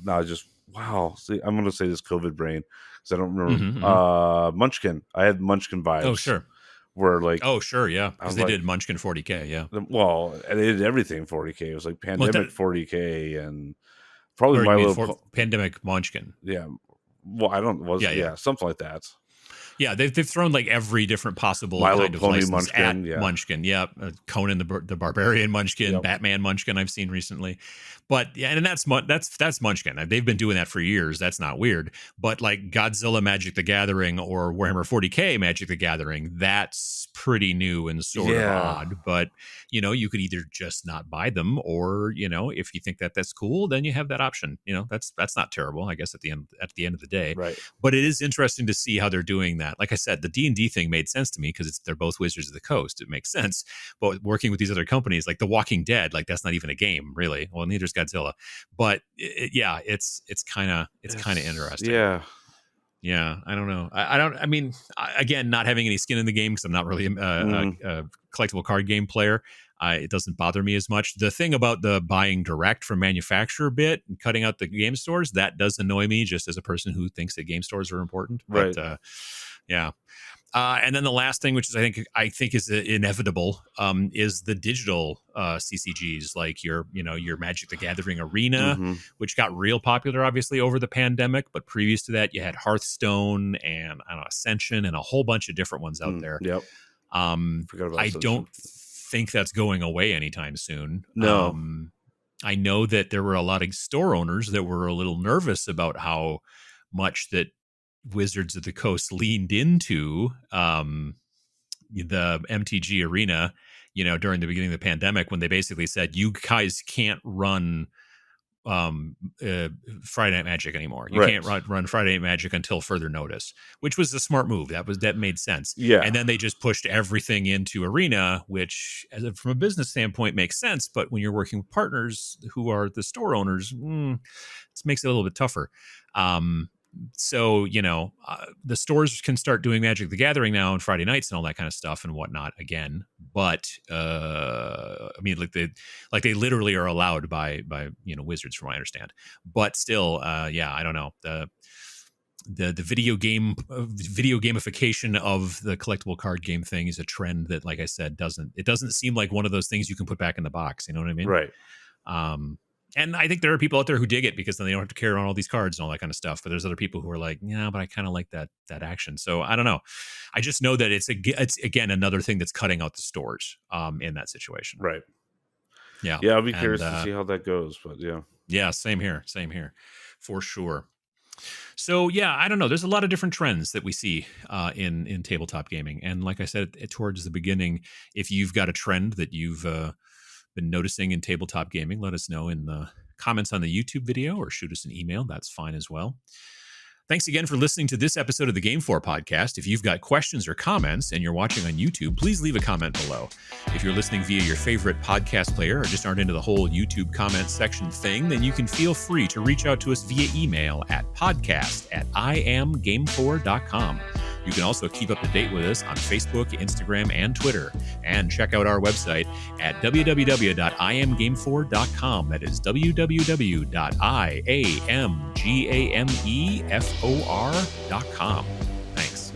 now I just wow. See, I'm gonna say this COVID brain because I don't remember Hmm. Hmm. Munchkin. I had Munchkin Oh, vibes sure. where like Oh, sure. Yeah. I Because was they like, did Munchkin 40K. Yeah. well, and they did everything 40K. It was like Well, pandemic 40K and probably or you my mean little for Pandemic Munchkin? yeah. Well, I don't was Yeah. Yeah. yeah something like that. Yeah, they've thrown like every different possible My Little kind of Pony license Munchkin, at yeah. Munchkin. Yep, Conan the Barbarian Munchkin, Yep. Batman Munchkin. I've seen recently, but yeah, and that's Munchkin. They've been doing that for years. That's not weird. But like Godzilla Magic the Gathering or Warhammer 40K Magic the Gathering, that's pretty new and sort of odd. But you know, you could either just not buy them, or you know, if you think that that's cool, then you have that option. You know, that's not terrible, I guess, at the end of the day. Right. But it is interesting to see how they're doing that. Like I said, the D&D thing made sense to me because they're both Wizards of the Coast. It makes sense. But working with these other companies, like The Walking Dead, like that's not even a game, really. Well, neither's Godzilla. But it's kind of interesting. Yeah, I don't know. I mean, again, not having any skin in the game because I'm not really a collectible card game player. It doesn't bother me as much. The thing about the buying direct from manufacturer bit and cutting out the game stores, that does annoy me just as a person who thinks that game stores are important. But yeah. And then the last thing, which is I think is inevitable, is the digital CCGs, like your Magic the Gathering Arena, which got real popular obviously over the pandemic. But previous to that, you had Hearthstone and Ascension and a whole bunch of different ones out there. Yep. I don't think that's going away anytime soon. No. I know that there were a lot of store owners that were a little nervous about how much that Wizards of the Coast leaned into the MTG Arena, during the beginning of the pandemic, when they basically said, you guys can't run Friday Night Magic anymore. You can't run Friday Night Magic until further notice, which was a smart move. That made sense. Yeah. And then they just pushed everything into Arena, which from a business standpoint makes sense. But when you're working with partners who are the store owners, it makes it a little bit tougher. So, the stores can start doing Magic the Gathering now on Friday nights and all that kind of stuff and whatnot again. But, I mean, like they literally are allowed by Wizards, from what I understand. But still, I don't know. The video gamification of the collectible card game thing is a trend that, like I said, doesn't seem like one of those things you can put back in the box. You know what I mean? Right. And I think there are people out there who dig it because then they don't have to carry around all these cards and all that kind of stuff. But there's other people who are like, yeah, but I kind of like that action. So I don't know. I just know that it's again another thing that's cutting out the stores in that situation. Right. Yeah. Yeah, I'll be curious to see how that goes. But yeah. Yeah, same here, for sure. So yeah, I don't know. There's a lot of different trends that we see in tabletop gaming, and like I said towards the beginning, if you've got a trend that you've been noticing in tabletop gaming, let us know in the comments on the YouTube video or shoot us an email. That's fine as well. Thanks again for listening to this episode of the GameFor Podcast. If you've got questions or comments and you're watching on YouTube, please leave a comment below. If you're listening via your favorite podcast player or just aren't into the whole YouTube comment section thing, then you can feel free to reach out to us via email at podcast@iamgamefor.com. You can also keep up to date with us on Facebook, Instagram, and Twitter. And check out our website at www.iamgamefor.com. That is www.iamgamefor.com. Thanks.